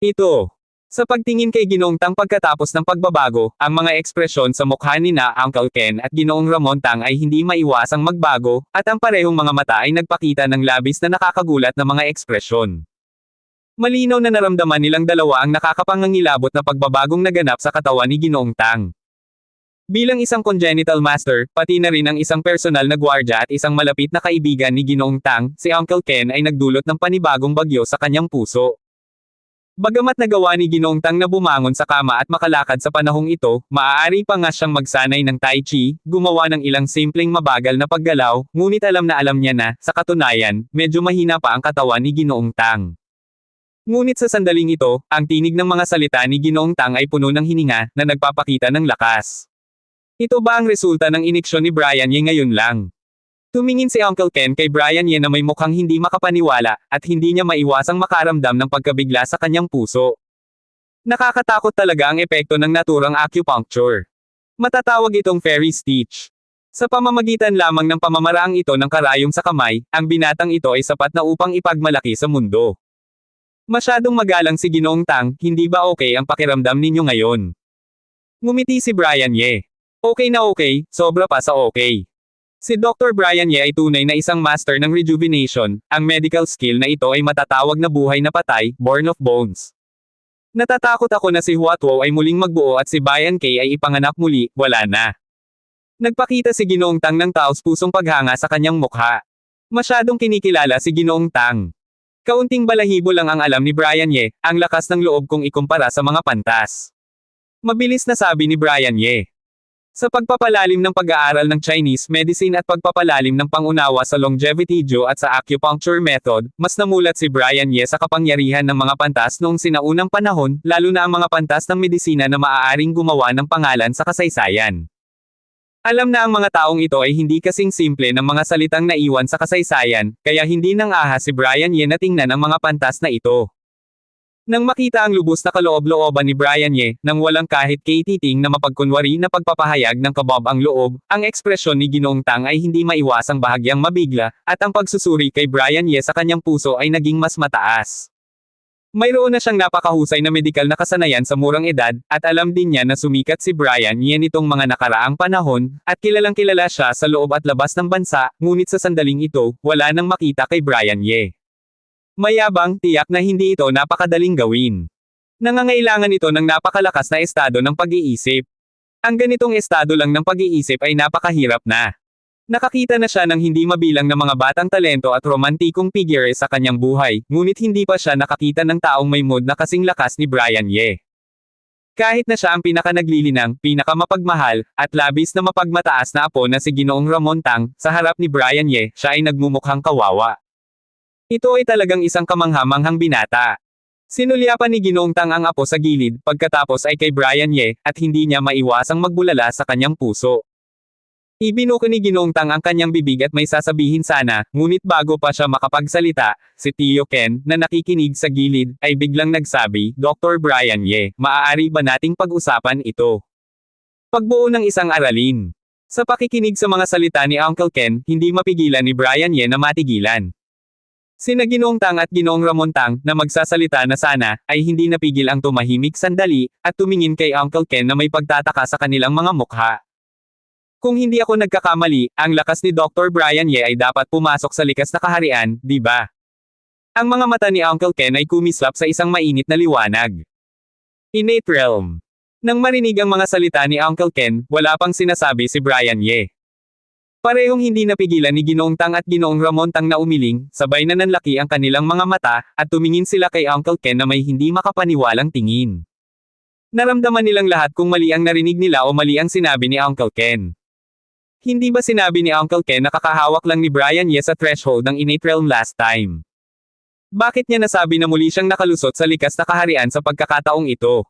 Ito. Sa pagtingin kay Ginoong Tang pagkatapos ng pagbabago, ang mga ekspresyon sa mukha ni na Uncle Ken at Ginoong Ramon Tang ay hindi maiwasang magbago, at ang parehong mga mata ay nagpakita ng labis na nakakagulat na mga ekspresyon. Malinaw na naramdaman nilang dalawa ang nakakapangangilabot na pagbabagong naganap sa katawan ni Ginoong Tang. Bilang isang congenital master, pati na rin ang isang personal na gwardya at isang malapit na kaibigan ni Ginoong Tang, si Uncle Ken ay nagdulot ng panibagong bagyo sa kanyang puso. Bagamat nagawa ni Ginoong Tang na bumangon sa kama at makalakad sa panahong ito, maaari pa nga siyang magsanay ng Tai Chi, gumawa ng ilang simpleng mabagal na paggalaw, ngunit alam na alam niya na, sa katunayan, medyo mahina pa ang katawan ni Ginoong Tang. Ngunit sa sandaling ito, ang tinig ng mga salita ni Ginoong Tang ay puno ng hininga, na nagpapakita ng lakas. Ito ba ang resulta ng iniksyon ni Brian Ye ngayon lang? Tumingin si Uncle Ken kay Brian Ye na may mukhang hindi makapaniwala, at hindi niya maiwasang makaramdam ng pagkabigla sa kanyang puso. Nakakatakot talaga ang epekto ng naturang acupuncture. Matatawag itong fairy stitch. Sa pamamagitan lamang ng pamamaraang ito ng karayom sa kamay, ang binatang ito ay sapat na upang ipagmalaki sa mundo. Masyadong magalang si Ginoong Tang, hindi ba okay ang pakiramdam ninyo ngayon? Ngumiti si Brian Ye. Okay na okay, sobra pa sa okay. Si Dr. Brian Ye ay tunay na isang master ng rejuvenation, ang medical skill na ito ay matatawag na buhay na patay, born of bones. Natatakot ako na si Huatuo ay muling magbuo at si Bayan K ay ipanganak muli, wala na. Nagpakita si Ginoong Tang ng taos-pusong paghanga sa kanyang mukha. Masyadong kinikilala si Ginoong Tang. Kaunting balahibo lang ang alam ni Brian Ye, ang lakas ng loob kung ikumpara sa mga pantas. Mabilis na sabi ni Brian Ye. Sa pagpapalalim ng pag-aaral ng Chinese medicine at pagpapalalim ng pangunawa sa longevity Jiu at sa acupuncture method, mas namulat si Brian Ye sa kapangyarihan ng mga pantas noong sinaunang panahon, lalo na ang mga pantas ng medisina na maaaring gumawa ng pangalan sa kasaysayan. Alam na ang mga taong ito ay hindi kasing simple ng mga salitang naiwan sa kasaysayan, kaya hindi nang ahas si Brian Ye na tingnan ang mga pantas na ito. Nang makita ang lubos na kaloob-looban ni Brian Ye, nang walang kahit katiting na mapagkunwari na pagpapahayag ng kabab ang loob, ang ekspresyon ni Ginoong Tang ay hindi maiwasang bahagyang mabigla, at ang pagsusuri kay Brian Ye sa kanyang puso ay naging mas mataas. Mayroon na siyang napakahusay na medikal na kasanayan sa murang edad, at alam din niya na sumikat si Brian Ye nitong mga nakaraang panahon, at kilalang kilala siya sa loob at labas ng bansa, ngunit sa sandaling ito, wala nang makita kay Brian Ye. Mayabang, tiyak na hindi ito napakadaling gawin. Nangangailangan ito ng napakalakas na estado ng pag-iisip. Ang ganitong estado lang ng pag-iisip ay napakahirap na. Nakakita na siya ng hindi mabilang na mga batang talento at romantikong figure sa kanyang buhay, ngunit hindi pa siya nakakita ng taong may mood na kasing lakas ni Brian Ye. Kahit na siya ang pinakanaglilinang, pinakamapagmahal, at labis na mapagmataas na apo na si Ginoong Ramon Tang, sa harap ni Brian Ye, siya ay nagmumukhang kawawa. Ito ay talagang isang kamangha-manghang binata. Sinulyapan ni Ginoong Tang ang apo sa gilid, pagkatapos ay kay Brian Ye, at hindi niya maiwasang magbulala sa kanyang puso. Ibinuko ni Ginoong Tang ang kanyang bibig at may sasabihin sana, ngunit bago pa siya makapagsalita, si Tio Ken, na nakikinig sa gilid, ay biglang nagsabi, Dr. Brian Ye, maaari ba nating pag-usapan ito? Pagbuo ng isang aralin. Sa pakikinig sa mga salita ni Uncle Ken, hindi mapigilan ni Brian Ye na matigilan. Sina Ginoong Tang at Ginoong Ramon Tang, na magsasalita na sana, ay hindi napigil ang tumahimik sandali, at tumingin kay Uncle Ken na may pagtataka sa kanilang mga mukha. Kung hindi ako nagkakamali, ang lakas ni Dr. Brian Ye ay dapat pumasok sa likas na kaharian, di ba? Ang mga mata ni Uncle Ken ay kumislap sa isang mainit na liwanag. Innate realm. Nang marinig ang mga salita ni Uncle Ken, wala pang sinasabi si Brian Ye. Parehong hindi napigilan ni Ginoong Tang at Ginoong Ramon Tang na umiling, sabay na nanlaki ang kanilang mga mata, at tumingin sila kay Uncle Ken na may hindi makapaniwalang tingin. Naramdaman nilang lahat kung mali ang narinig nila o mali ang sinabi ni Uncle Ken. Hindi ba sinabi ni Uncle Ken na kakahawak lang ni Brian Ye sa threshold ng innate realm last time? Bakit niya nasabi na muli siyang nakalusot sa likas na kaharian sa pagkakataong ito?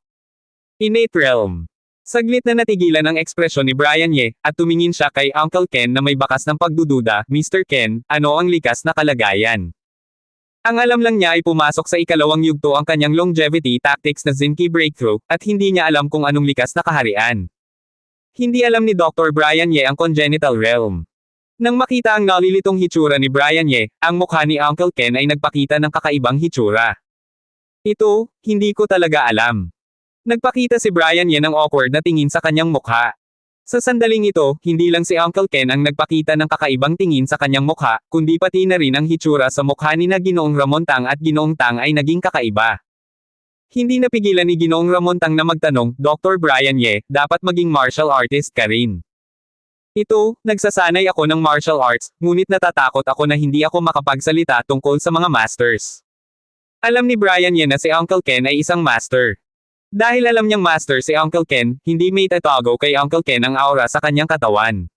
Innate realm. Saglit na natigilan ang ekspresyon ni Brian Ye, at tumingin siya kay Uncle Ken na may bakas ng pagdududa, Mr. Ken, ano ang likas na kalagayan? Ang alam lang niya ay pumasok sa ikalawang yugto ang kanyang longevity tactics na Zenki Breakthrough, at hindi niya alam kung anong likas na kaharian. Hindi alam ni Dr. Brian Ye ang congenital realm. Nang makita ang nalilitong hitsura ni Brian Ye, ang mukha ni Uncle Ken ay nagpakita ng kakaibang hitsura. Ito, hindi ko talaga alam. Nagpakita si Brian Ye ng awkward na tingin sa kanyang mukha. Sa sandaling ito, hindi lang si Uncle Ken ang nagpakita ng kakaibang tingin sa kanyang mukha, kundi pati na rin ang hitsura sa mukha ni na Ginoong Ramon Tang at Ginoong Tang ay naging kakaiba. Hindi napigilan ni Ginoong Ramon Tang na magtanong, Dr. Brian Ye, dapat maging martial artist ka rin. Ito, nagsasanay ako ng martial arts, ngunit natatakot ako na hindi ako makapagsalita tungkol sa mga masters. Alam ni Brian Ye na si Uncle Ken ay isang master. Dahil alam niyang master si Uncle Ken, hindi may tatago kay Uncle Ken ang aura sa kanyang katawan.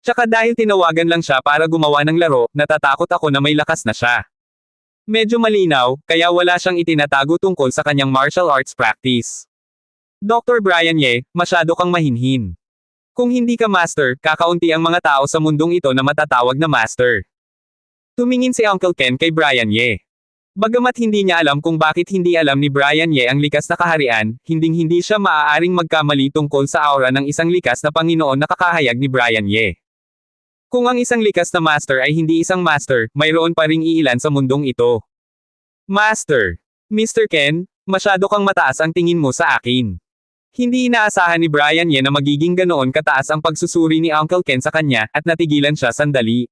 Tsaka dahil tinawagan lang siya para gumawa ng laro, natatakot ako na may lakas na siya. Medyo malinaw, kaya wala siyang itinatago tungkol sa kanyang martial arts practice. Dr. Brian Ye, masyado kang mahinhin. Kung hindi ka master, kakaunti ang mga tao sa mundong ito na matatawag na master. Tumingin si Uncle Ken kay Brian Ye. Bagamat hindi niya alam kung bakit hindi alam ni Brian Ye ang likas na kaharian, hinding-hindi siya maaaring magkamali tungkol sa aura ng isang likas na Panginoon na kakahayag ni Brian Ye. Kung ang isang likas na master ay hindi isang master, mayroon pa ring iilan sa mundong ito. Master. Mr. Ken, masyado kang mataas ang tingin mo sa akin. Hindi inaasahan ni Brian Ye na magiging ganoon kataas ang pagsusuri ni Uncle Ken sa kanya, at natigilan siya sandali.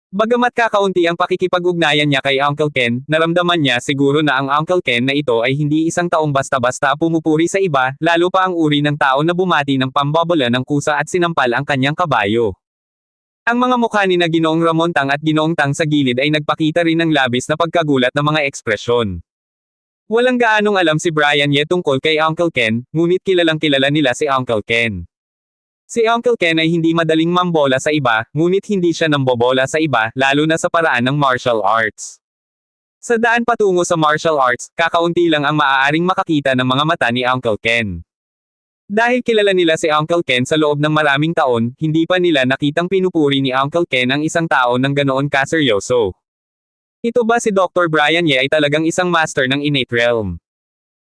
Bagamat kakaunti ang pakikipag-ugnayan niya kay Uncle Ken, naramdaman niya siguro na ang Uncle Ken na ito ay hindi isang taong basta-basta pumupuri sa iba, lalo pa ang uri ng tao na bumati ng pambobola ng kusa at sinampal ang kanyang kabayo. Ang mga mukha ni na Ginoong Ramon Tang at Ginoong Tang sa gilid ay nagpakita rin ng labis na pagkagulat na mga ekspresyon. Walang gaanong alam si Brian Ye tungkol kay Uncle Ken, ngunit kilalang kilala nila si Uncle Ken. Si Uncle Ken ay hindi madaling mambola sa iba, ngunit hindi siya nambobola sa iba, lalo na sa paraan ng martial arts. Sa daan patungo sa martial arts, kakaunti lang ang maaaring makakita ng mga mata ni Uncle Ken. Dahil kilala nila si Uncle Ken sa loob ng maraming taon, hindi pa nila nakitang pinupuri ni Uncle Ken ang isang tao ng ganoon kaseryoso. Ito ba si Dr. Brian Ye ay talagang isang master ng innate realm?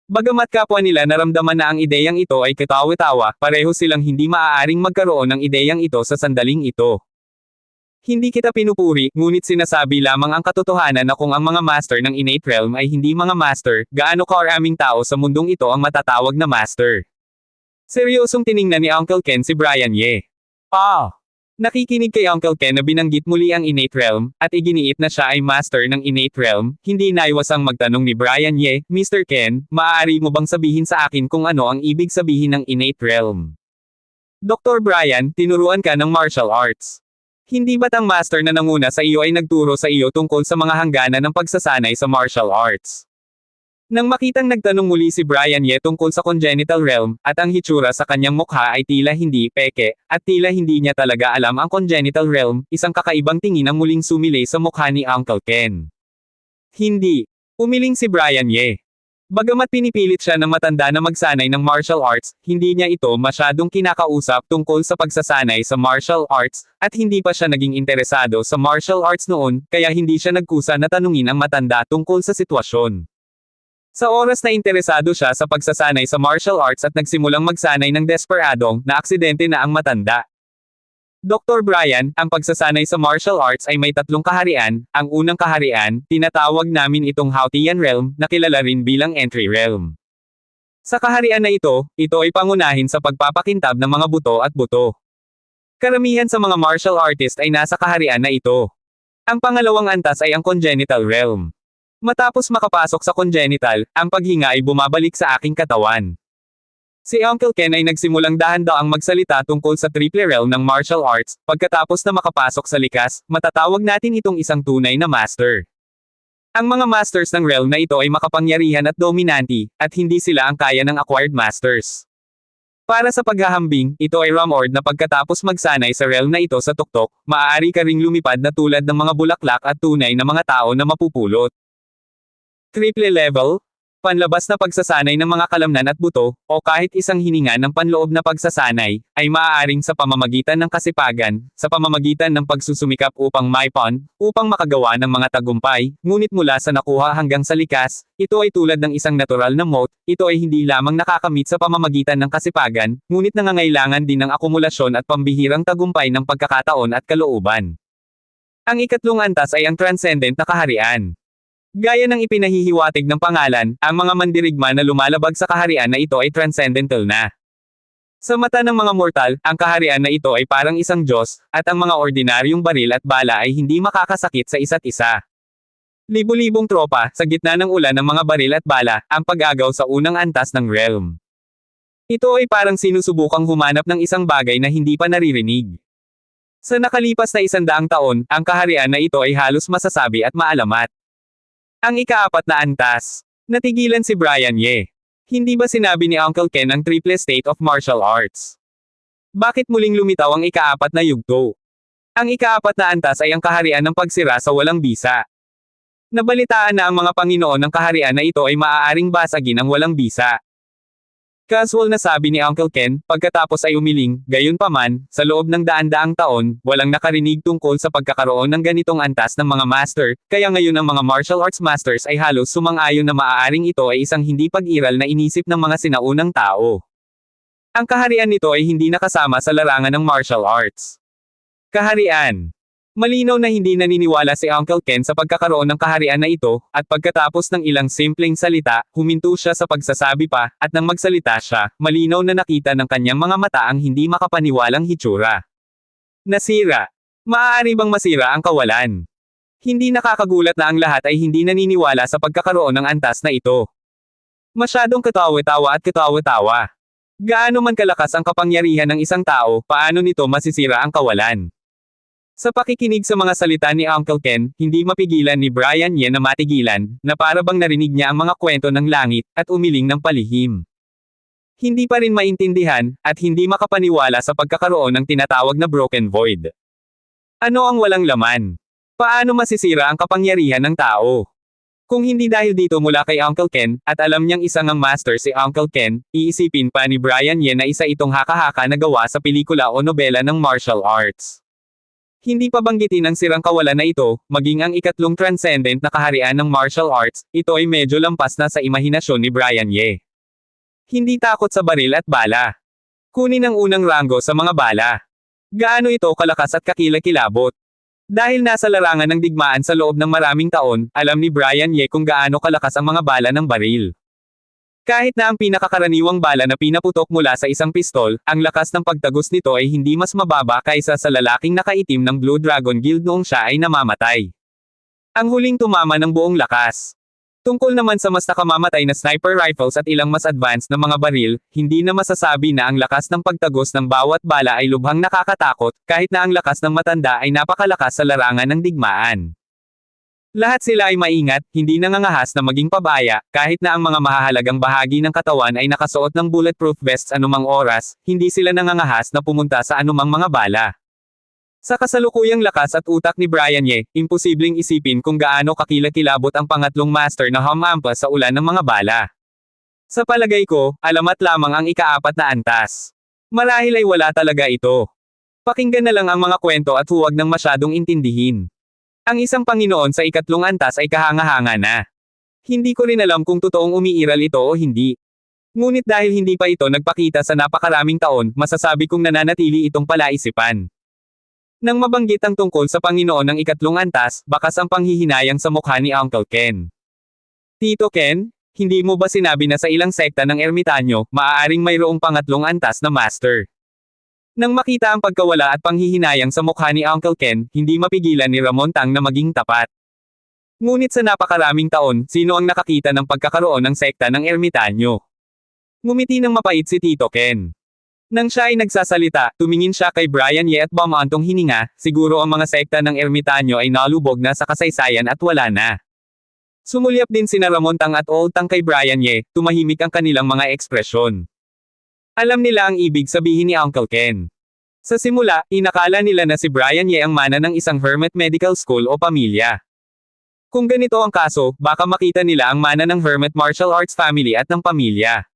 Bagamat kapwa nila naramdaman na ang ideyang ito ay katawa-tawa, pareho silang hindi maaaring magkaroon ng ideyang ito sa sandaling ito. Hindi kita pinupuri, ngunit sinasabi lamang ang katotohanan na kung ang mga master ng innate realm ay hindi mga master, gaano karaming tao sa mundong ito ang matatawag na master. Seryosong tiningnan ni Uncle Ken si Brian Ye. Nakikinig kay Uncle Ken na binanggit muli ang innate realm, at iginiit na siya ay master ng innate realm, hindi naiwasang magtanong ni Brian Ye, Mr. Ken, maaari mo bang sabihin sa akin kung ano ang ibig sabihin ng innate realm? Dr. Brian, tinuruan ka ng martial arts. Hindi ba't ang master na nanguna sa iyo ay nagturo sa iyo tungkol sa mga hangganan ng pagsasanay sa martial arts? Nang makitang nagtanong muli si Brian Ye tungkol sa congenital realm, at ang hitsura sa kanyang mukha ay tila hindi peke, at tila hindi niya talaga alam ang congenital realm, isang kakaibang tingin ang muling sumilay sa mukha ni Uncle Ken. Hindi. Umiling si Brian Ye. Bagamat pinipilit siya ng matanda na magsanay ng martial arts, hindi niya ito masyadong kinakausap tungkol sa pagsasanay sa martial arts, at hindi pa siya naging interesado sa martial arts noon, kaya hindi siya nagkusa na tanungin ang matanda tungkol sa sitwasyon. Sa oras na interesado siya sa pagsasanay sa martial arts at nagsimulang magsanay ng desperadong, na aksidente na ang matanda. Dr. Brian, ang pagsasanay sa martial arts ay may tatlong kaharian. Ang unang kaharian, tinatawag namin itong Hautian Realm, na kilala rin bilang Entry Realm. Sa kaharian na ito ay pangunahin sa pagpapakintab ng mga buto at buto. Karamihan sa mga martial artist ay nasa kaharian na ito. Ang pangalawang antas ay ang Congenital Realm. Matapos makapasok sa congenital, ang paghinga ay bumabalik sa aking katawan. Si Uncle Ken ay nagsimulang dahan-daang magsalita tungkol sa triple realm ng martial arts, pagkatapos na makapasok sa likas, matatawag natin itong isang tunay na master. Ang mga masters ng realm na ito ay makapangyarihan at dominanti, at hindi sila ang kaya ng acquired masters. Para sa paghahambing, ito ay Ramord na pagkatapos magsanay sa realm na ito sa tuktok, maaari ka ring lumipad na tulad ng mga bulaklak at tunay na mga tao na mapupulot. Triple level, panlabas na pagsasanay ng mga kalamnan at buto, o kahit isang hininga ng panloob na pagsasanay, ay maaaring sa pamamagitan ng kasipagan, sa pamamagitan ng pagsusumikap upang maipon, upang makagawa ng mga tagumpay, ngunit mula sa nakuha hanggang sa likas, ito ay tulad ng isang natural na moat, ito ay hindi lamang nakakamit sa pamamagitan ng kasipagan, ngunit nangangailangan din ng akumulasyon at pambihirang tagumpay ng pagkakataon at kalooban. Ang ikatlong antas ay ang transcendent na kaharian. Gaya ng ipinahihiwatig ng pangalan, ang mga mandirigma na lumalabag sa kaharian na ito ay transcendental na. Sa mata ng mga mortal, ang kaharian na ito ay parang isang Diyos, at ang mga ordinaryong baril at bala ay hindi makakasakit sa isa't isa. Libu-libong tropa, sa gitna ng ulan ng mga baril at bala, ang pag-agaw sa unang antas ng realm. Ito ay parang sinusubukang humanap ng isang bagay na hindi pa naririnig. Sa nakalipas na 100 taon, ang kaharian na ito ay halos masasabi at maalamat. Ang ikaapat na antas. Natigilan si Brian Ye. Hindi ba sinabi ni Uncle Ken ang triple state of martial arts? Bakit muling lumitaw ang ikaapat na yugto? Ang ikaapat na antas ay ang kaharian ng pagsira sa walang bisa. Nabalitaan na ang mga Panginoon ng kaharian na ito ay maaaring basagin ng walang bisa. Casual na sabi ni Uncle Ken, pagkatapos ay umiling, gayunpaman, sa loob ng daan-daang taon, walang nakarinig tungkol sa pagkakaroon ng ganitong antas ng mga master, kaya ngayon ang mga martial arts masters ay halos sumang-ayon na maaaring ito ay isang hindi pag-iral na inisip ng mga sinaunang tao. Ang kaharian nito ay hindi nakasama sa larangan ng martial arts. Kaharian. Malinaw na hindi naniniwala si Uncle Ken sa pagkakaroon ng kaharian na ito, at pagkatapos ng ilang simpleng salita, huminto siya sa pagsasabi pa, at nang magsalita siya, malinaw na nakita ng kanyang mga mata ang hindi makapaniwalang hitsura. Nasira. Maaari bang masira ang kawalan? Hindi nakakagulat na ang lahat ay hindi naniniwala sa pagkakaroon ng antas na ito. Masyadong katawa-tawa at katawa-tawa. Gaano man kalakas ang kapangyarihan ng isang tao, paano nito masisira ang kawalan? Sa pakikinig sa mga salita ni Uncle Ken, hindi mapigilan ni Brian Ye na matigilan, na para bang narinig niya ang mga kwento ng langit, at umiling ng palihim. Hindi pa rin maintindihan, at hindi makapaniwala sa pagkakaroon ng tinatawag na broken void. Ano ang walang laman? Paano masisira ang kapangyarihan ng tao? Kung hindi dahil dito mula kay Uncle Ken, at alam niyang isang ang master si Uncle Ken, iisipin pa ni Brian Ye na isa itong haka-haka na gawa sa pelikula o nobela ng martial arts. Hindi pa banggitin ang sirang kawalan na ito, maging ang ikatlong transcendent na kaharian ng martial arts, ito ay medyo lampas na sa imahinasyon ni Brian Ye. Hindi takot sa baril at bala. Kunin ang unang ranggo sa mga bala. Gaano ito kalakas at kakilakilabot? Dahil nasa larangan ng digmaan sa loob ng maraming taon, alam ni Brian Ye kung gaano kalakas ang mga bala ng baril. Kahit na ang pinakakaraniwang bala na pinaputok mula sa isang pistol, ang lakas ng pagtagos nito ay hindi mas mababa kaysa sa lalaking nakaitim ng Blue Dragon Guild noong siya ay namamatay. Ang huling tumama ng buong lakas. Tungkol naman sa mas nakamamatay na sniper rifles at ilang mas advanced na mga baril, hindi na masasabi na ang lakas ng pagtagos ng bawat bala ay lubhang nakakatakot, kahit na ang lakas ng matanda ay napakalakas sa larangan ng digmaan. Lahat sila ay maingat, hindi nangangahas na maging pabaya, kahit na ang mga mahahalagang bahagi ng katawan ay nakasuot ng bulletproof vests anumang oras, hindi sila nangangahas na pumunta sa anumang mga bala. Sa kasalukuyang lakas at utak ni Brian Ye, imposibleng isipin kung gaano kakilakilabot ang pangatlong master na humampa sa ulan ng mga bala. Sa palagay ko, alamat lamang ang ikaapat na antas. Marahil ay wala talaga ito. Pakinggan na lang ang mga kwento at huwag nang masyadong intindihin. Ang isang Panginoon sa ikatlong antas ay kahanga-hanga na. Hindi ko rin alam kung totoong umiiral ito o hindi. Ngunit dahil hindi pa ito nagpakita sa napakaraming taon, masasabi kong nananatili itong palaisipan. Nang mabanggit ang tungkol sa Panginoon ng ikatlong antas, bakas ang panghihinayang sa mukha ni Uncle Ken. Tito Ken, hindi mo ba sinabi na sa ilang sekta ng ermitanyo, maaaring mayroong pangatlong antas na master? Nang makita ang pagkawala at panghihinayang sa mukha ni Uncle Ken, hindi mapigilan ni Ramon Tang na maging tapat. Ngunit sa napakaraming taon, sino ang nakakita ng pagkakaroon ng sekta ng ermitanyo? Ngumiti ng mapait si Tito Ken. Nang siya ay nagsasalita, tumingin siya kay Brian Ye at bumantong hininga, siguro ang mga sekta ng ermitanyo ay nalubog na sa kasaysayan at wala na. Sumulyap din sina Ramon Tang at Old Tang kay Brian Ye, tumahimik ang kanilang mga ekspresyon. Alam nila ang ibig sabihin ni Uncle Ken. Sa simula, inakala nila na si Brian Ye ang mana ng isang hermit medical school o pamilya. Kung ganito ang kaso, baka makita nila ang mana ng hermit martial arts family at ng pamilya.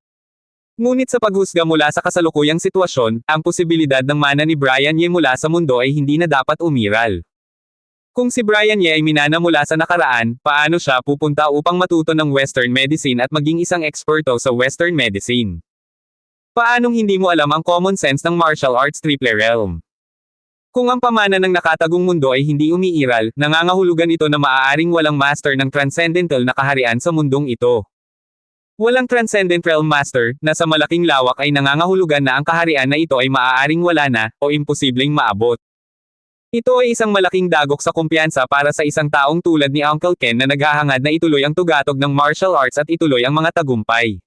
Ngunit sa paghusga mula sa kasalukuyang sitwasyon, ang posibilidad ng mana ni Brian Ye mula sa mundo ay hindi na dapat umiral. Kung si Brian Ye ay minana mula sa nakaraan, paano siya pupunta upang matuto ng Western medicine at maging isang eksperto sa Western medicine? Paanong hindi mo alam ang common sense ng martial arts triple realm? Kung ang pamana ng nakatagong mundo ay hindi umiiral, nangangahulugan ito na maaaring walang master ng transcendental na kaharian sa mundong ito. Walang transcendent realm master, na sa malaking lawak ay nangangahulugan na ang kaharian na ito ay maaaring wala na, o imposibleng maabot. Ito ay isang malaking dagok sa kumpiyansa para sa isang taong tulad ni Uncle Ken na naghahangad na ituloy ang tugatog ng martial arts at ituloy ang mga tagumpay.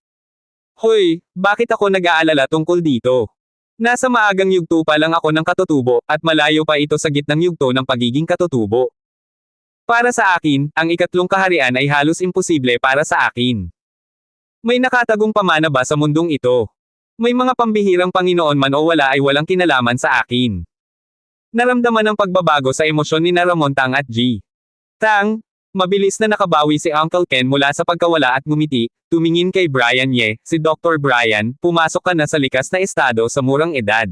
Hoy, bakit ako nag-aalala tungkol dito? Nasa maagang yugto pa lang ako ng katutubo, at malayo pa ito sa gitnang yugto ng pagiging katutubo. Para sa akin, ang ikatlong kaharian ay halos imposible para sa akin. May nakatagong pamana ba sa mundong ito? May mga pambihirang Panginoon man o wala ay walang kinalaman sa akin. Naramdaman ang pagbabago sa emosyon ni Ramon Tang at G. Tang, mabilis na nakabawi si Uncle Ken mula sa pagkawala at ngumiti, tumingin kay Brian Ye, si Dr. Brian, pumasok ka na sa likas na estado sa murang edad.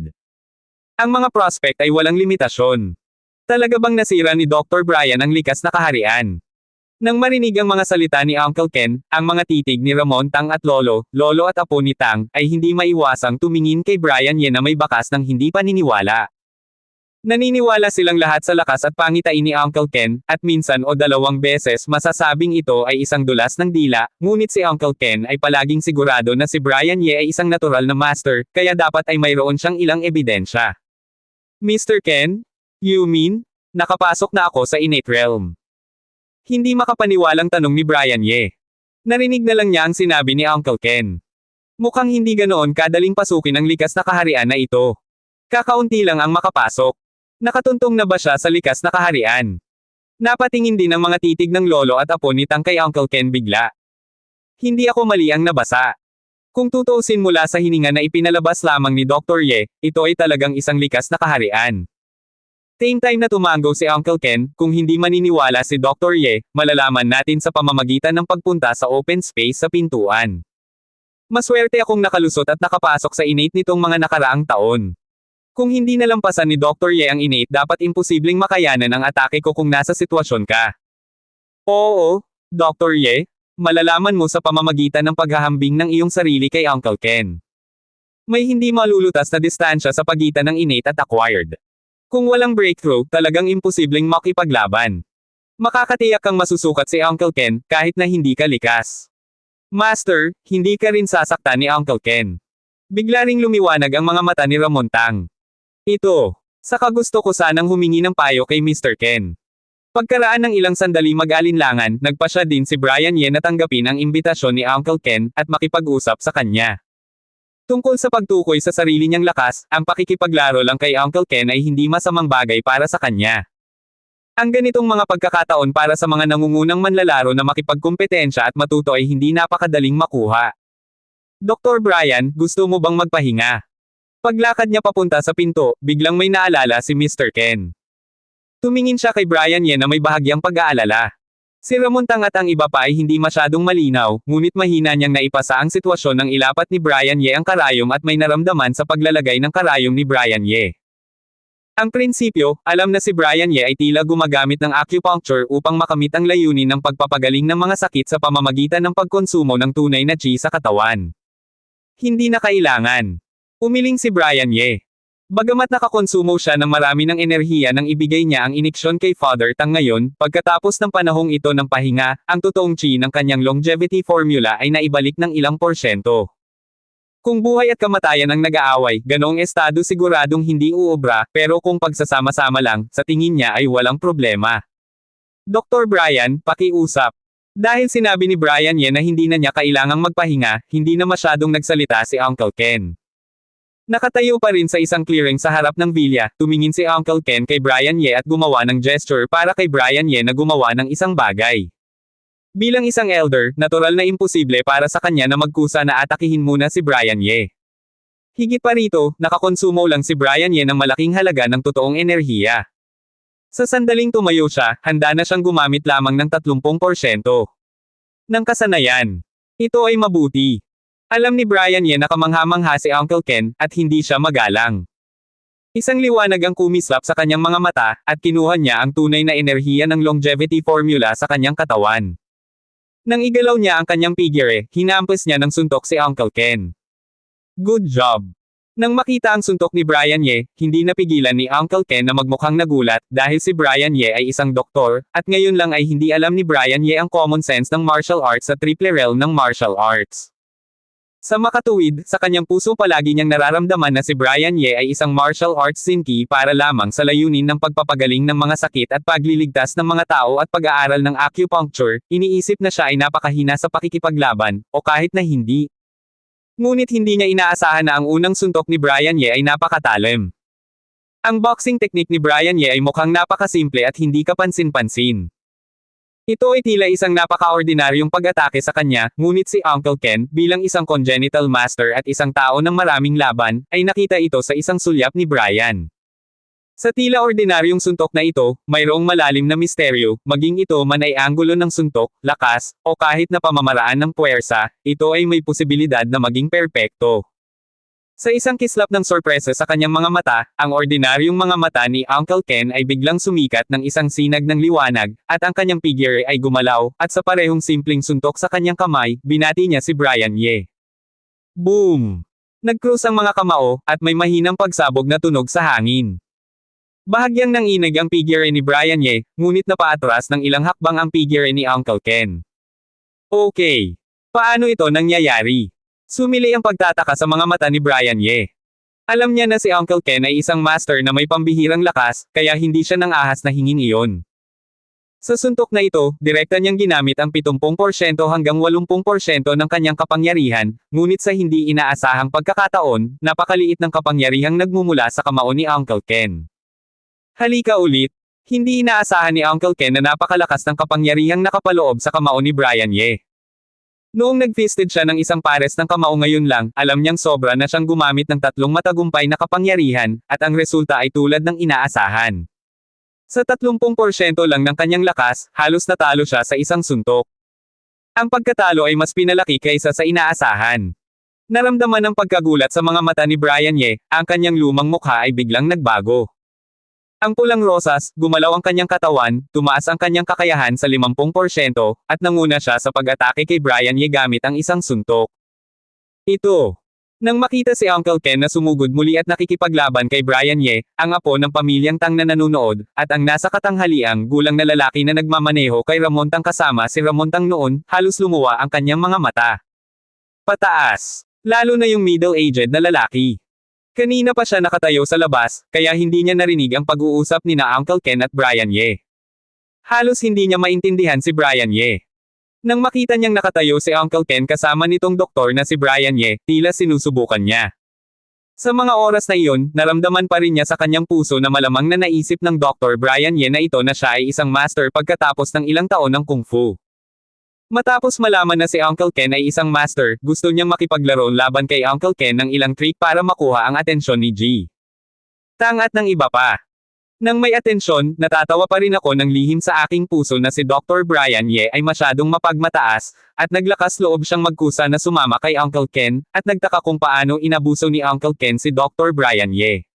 Ang mga prospect ay walang limitasyon. Talaga bang nasira ni Dr. Brian ang likas na kaharian? Nang marinig ang mga salita ni Uncle Ken, ang mga titig ni Ramon Tang at Lolo at apo ni Tang, ay hindi maiwasang tumingin kay Brian Ye na may bakas ng hindi paniniwala. Naniniwala silang lahat sa lakas at pangitain ni Uncle Ken, at minsan o dalawang beses masasabing ito ay isang dulas ng dila, ngunit si Uncle Ken ay palaging sigurado na si Brian Ye ay isang natural na master, kaya dapat ay mayroon siyang ilang ebidensya. Mr. Ken? You mean? Nakapasok na ako sa innate realm. Hindi makapaniwalang tanong ni Brian Ye. Narinig na lang niya ang sinabi ni Uncle Ken. Mukhang hindi ganoon kadaling pasukin ang likas na kaharian na ito. Kakaunti lang ang makapasok. Nakatuntong na ba siya sa likas na kaharian? Napatingin din ang mga titig ng lolo at apo ni Tang kay Uncle Ken bigla. Hindi ako mali ang nabasa. Kung tutuusin mula sa hininga na ipinalabas lamang ni Dr. Ye, ito ay talagang isang likas na kaharian. Same time na tumango si Uncle Ken, kung hindi maniniwala si Dr. Ye, malalaman natin sa pamamagitan ng pagpunta sa open space sa pintuan. Maswerte akong nakalusot at nakapasok sa innate nitong mga nakaraang taon. Kung hindi nalampasan ni Dr. Ye ang innate, dapat imposibleng makayanan ang atake ko kung nasa sitwasyon ka. Oo, Dr. Ye. Malalaman mo sa pamamagitan ng paghahambing ng iyong sarili kay Uncle Ken. May hindi malulutas na distansya sa pagitan ng innate at acquired. Kung walang breakthrough, talagang imposibleng makipaglaban. Makakatiyak kang masusukat si Uncle Ken, kahit na hindi ka likas. Master, hindi ka rin sasaktan ni Uncle Ken. Bigla ring lumiwanag ang mga mata ni Ramon Tang. Ito, saka gusto ko sanang humingi ng payo kay Mr. Ken. Pagkaraan ng ilang sandali mag-alinlangan, nagpasya din si Brian Ye na tanggapin ang imbitasyon ni Uncle Ken, at makipag-usap sa kanya. Tungkol sa pagtukoy sa sarili niyang lakas, ang pakikipaglaro lang kay Uncle Ken ay hindi masamang bagay para sa kanya. Ang ganitong mga pagkakataon para sa mga nangungunang manlalaro na makipagkumpetensya at matuto ay hindi napakadaling makuha. Dr. Brian, gusto mo bang magpahinga? Paglakad niya papunta sa pinto, biglang may naalala si Mr. Ken. Tumingin siya kay Brian Ye na may bahagyang pag-aalala. Si Ramon Tang at ang iba pa ay hindi masyadong malinaw, ngunit mahina niyang naipasa ang sitwasyon ng ilapat ni Brian Ye ang karayom at may naramdaman sa paglalagay ng karayom ni Brian Ye. Ang prinsipyo, alam na si Brian Ye ay tila gumagamit ng acupuncture upang makamit ang layunin ng pagpapagaling ng mga sakit sa pamamagitan ng pagkonsumo ng tunay na chi sa katawan. Hindi na kailangan. Umiling si Brian Ye. Bagamat nakakonsumo siya ng marami ng enerhiya nang ibigay niya ang iniksyon kay Father Tang ngayon, pagkatapos ng panahong ito ng pahinga, ang totoong chi ng kanyang longevity formula ay naibalik ng ilang porsyento. Kung buhay at kamatayan ang nag-aaway, ganoong estado siguradong hindi uobra, pero kung pagsasama-sama lang, sa tingin niya ay walang problema. Dr. Brian, pakiusap. Dahil sinabi ni Brian Ye na hindi na niya kailangang magpahinga, hindi na masyadong nagsalita si Uncle Ken. Nakatayo pa rin sa isang clearing sa harap ng villa, tumingin si Uncle Ken kay Brian Ye at gumawa ng gesture para kay Brian Ye na gumawa ng isang bagay. Bilang isang elder, natural na imposible para sa kanya na magkusa na atakihin muna si Brian Ye. Higit pa rito, nakakonsumo lang si Brian Ye ng malaking halaga ng totoong enerhiya. Sa sandaling tumayo siya, handa na siyang gumamit lamang ng 30% ng kasanayan. Ito ay mabuti. Alam ni Brian Ye na kamangha-mangha si Uncle Ken, at hindi siya magalang. Isang liwanag ang kumislap sa kanyang mga mata, at kinuha niya ang tunay na enerhiya ng longevity formula sa kanyang katawan. Nang igalaw niya ang kanyang figure, hinampas niya ng suntok si Uncle Ken. Good job! Nang makita ang suntok ni Brian Ye, hindi napigilan ni Uncle Ken na magmukhang nagulat, dahil si Brian Ye ay isang doktor, at ngayon lang ay hindi alam ni Brian Ye ang common sense ng martial arts sa triple realm ng martial arts. Sa makatuwid, sa kanyang puso palagi niyang nararamdaman na si Brian Ye ay isang martial arts sinki para lamang sa layunin ng pagpapagaling ng mga sakit at pagliligtas ng mga tao at pag-aaral ng acupuncture, iniisip na siya ay napakahina sa pakikipaglaban, o kahit na hindi. Ngunit hindi niya inaasahan na ang unang suntok ni Brian Ye ay napakatalim. Ang boxing technique ni Brian Ye ay mukhang napakasimple at hindi kapansin-pansin. Ito ay tila isang napaka-ordinaryong pag-atake sa kanya, ngunit si Uncle Ken, bilang isang congenital master at isang tao ng maraming laban, ay nakita ito sa isang sulyap ni Brian. Sa tila ordinaryong suntok na ito, mayroong malalim na misteryo, maging ito man ay anggulo ng suntok, lakas, o kahit na pamamaraan ng puwersa, ito ay may posibilidad na maging perpekto. Sa isang kislap ng sorpresa sa kanyang mga mata, ang ordinaryong mga mata ni Uncle Ken ay biglang sumikat ng isang sinag ng liwanag, at ang kanyang figure ay gumalaw, at sa parehong simpleng suntok sa kanyang kamay, binati niya si Brian Ye. Boom! Nag-cruise ang mga kamao, at may mahinang pagsabog na tunog sa hangin. Bahagyang nanginig ang figure ni Brian Ye, ngunit napaatras ng ilang hakbang ang figure ni Uncle Ken. Okay. Paano ito nangyayari? Sumili ang pagtataka sa mga mata ni Brian Ye. Alam niya na si Uncle Ken ay isang master na may pambihirang lakas, kaya hindi siya nang ahas na hingin iyon. Sa suntok na ito, direkta niyang ginamit ang 70% hanggang 80% ng kanyang kapangyarihan, ngunit sa hindi inaasahang pagkakataon, napakaliit ng kapangyarihang nagmumula sa kamao ni Uncle Ken. Halika ulit. Hindi inaasahan ni Uncle Ken na napakalakas ng kapangyarihang nakapaloob sa kamao ni Brian Ye. Noong nag-fisted siya ng isang pares ng kamao ngayon lang, alam niyang sobra na siyang gumamit ng 3 matagumpay na kapangyarihan, at ang resulta ay tulad ng inaasahan. Sa 30% lang ng kanyang lakas, halos natalo siya sa isang suntok. Ang pagkatalo ay mas pinalaki kaysa sa inaasahan. Naramdaman ng pagkagulat sa mga mata ni Brian Ye, ang kanyang lumang mukha ay biglang nagbago. Ang pulang rosas, gumalaw ang kanyang katawan, tumaas ang kanyang kakayahan sa 50%, at nanguna siya sa pag-atake kay Brian Ye gamit ang isang suntok. Ito. Nang makita si Uncle Ken na sumugod muli at nakikipaglaban kay Brian Ye, ang apo ng pamilyang Tang na nanunood, at ang nasa katanghaliang gulang na lalaki na nagmamaneho kay Ramon Tang kasama si Ramon Tang noon, halos lumuwa ang kanyang mga mata. Pataas. Lalo na yung middle-aged na lalaki. Kanina pa siya nakatayo sa labas, kaya hindi niya narinig ang pag-uusap ni na Uncle Ken at Brian Ye. Halos hindi niya maintindihan si Brian Ye. Nang makita niyang nakatayo si Uncle Ken kasama nitong doktor na si Brian Ye, tila sinusubukan niya. Sa mga oras na iyon, naramdaman pa rin niya sa kanyang puso na malamang na naisip ng Dr. Brian Ye na ito na siya ay isang master pagkatapos ng ilang taon ng Kung Fu. Matapos malaman na si Uncle Ken ay isang master, gusto niyang makipaglaro laban kay Uncle Ken ng ilang trick para makuha ang atensyon ni G. Tang at ng iba pa. Nang may atensyon, natatawa pa rin ako ng lihim sa aking puso na si Dr. Brian Ye ay masyadong mapagmataas, at naglakas loob siyang magkusa na sumama kay Uncle Ken, at nagtaka kung paano inabuso ni Uncle Ken si Dr. Brian Ye.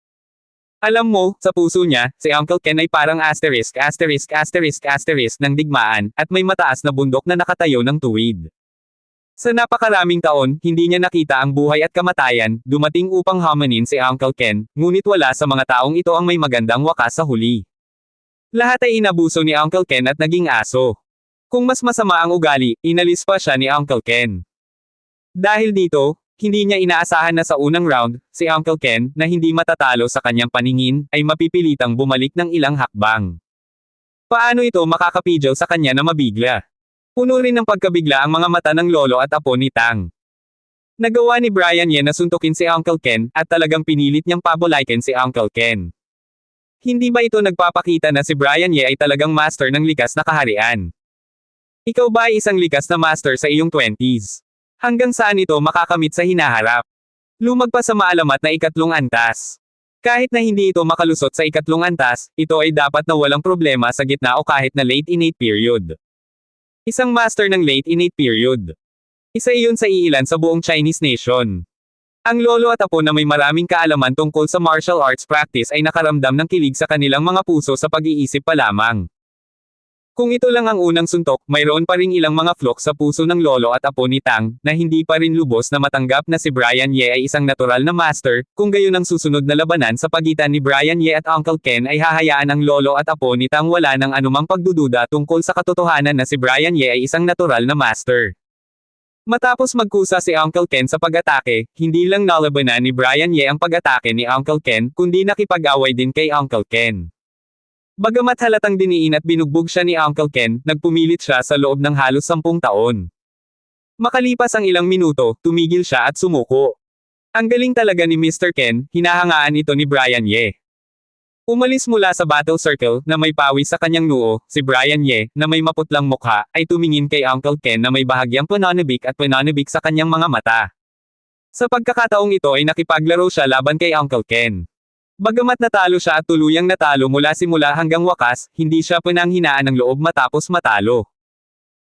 Alam mo, sa puso niya, si Uncle Ken ay parang asterisk ng digmaan, at may mataas na bundok na nakatayo ng tuwid. Sa napakaraming taon, hindi niya nakita ang buhay at kamatayan, dumating upang hamanin si Uncle Ken, ngunit wala sa mga taong ito ang may magandang wakas sa huli. Lahat ay inabuso ni Uncle Ken at naging aso. Kung mas masama ang ugali, inalis pa siya ni Uncle Ken. Dahil dito, hindi niya inaasahan na sa unang round, si Uncle Ken, na hindi matatalo sa kanyang paningin, ay mapipilitang bumalik ng ilang hakbang. Paano ito makakapidyaw sa kanya na mabigla? Puno rin ng pagkabigla ang mga mata ng lolo at apo ni Tang. Nagawa ni Brian Ye na suntukin si Uncle Ken, at talagang pinilit niyang pabolaikin si Uncle Ken. Hindi ba ito nagpapakita na si Brian Ye ay talagang master ng likas na kaharian? Ikaw ba ay isang likas na master sa iyong 20s? Hanggang saan ito makakamit sa hinaharap? Lumagpas sa maalamat na ikatlong antas. Kahit na hindi ito makalusot sa ikatlong antas, ito ay dapat na walang problema sa gitna o kahit na late innate period. Isang master ng late innate period. Isa iyon sa iilan sa buong Chinese nation. Ang lolo at apo na may maraming kaalaman tungkol sa martial arts practice ay nakaramdam ng kilig sa kanilang mga puso sa pag-iisip pa lamang. Kung ito lang ang unang suntok, mayroon pa ring ilang mga flok sa puso ng lolo at apo ni Tang, na hindi pa rin lubos na matanggap na si Brian Ye ay isang natural na master, kung gayon ang susunod na labanan sa pagitan ni Brian Ye at Uncle Ken ay hahayaan ang lolo at apo ni Tang wala ng anumang pagdududa tungkol sa katotohanan na si Brian Ye ay isang natural na master. Matapos magkusa si Uncle Ken sa pag-atake, hindi lang nalabanan ni Brian Ye ang pag-atake ni Uncle Ken, kundi nakipag-away din kay Uncle Ken. Bagamat halatang diniin at binugbog siya ni Uncle Ken, nagpumilit siya sa loob ng halos 10 taon. Makalipas ang ilang minuto, tumigil siya at sumuko. Ang galing talaga ni Mr. Ken, hinahangaan ito ni Brian Ye. Umalis mula sa battle circle na may pawis sa kanyang noo, si Brian Ye, na may maputlang mukha, ay tumingin kay Uncle Ken na may bahagyang pananabik sa kanyang mga mata. Sa pagkakataong ito ay nakipaglaro siya laban kay Uncle Ken. Bagamat natalo siya at tuluyang natalo mula simula hanggang wakas, hindi siya pinanghinaan ng loob matapos matalo.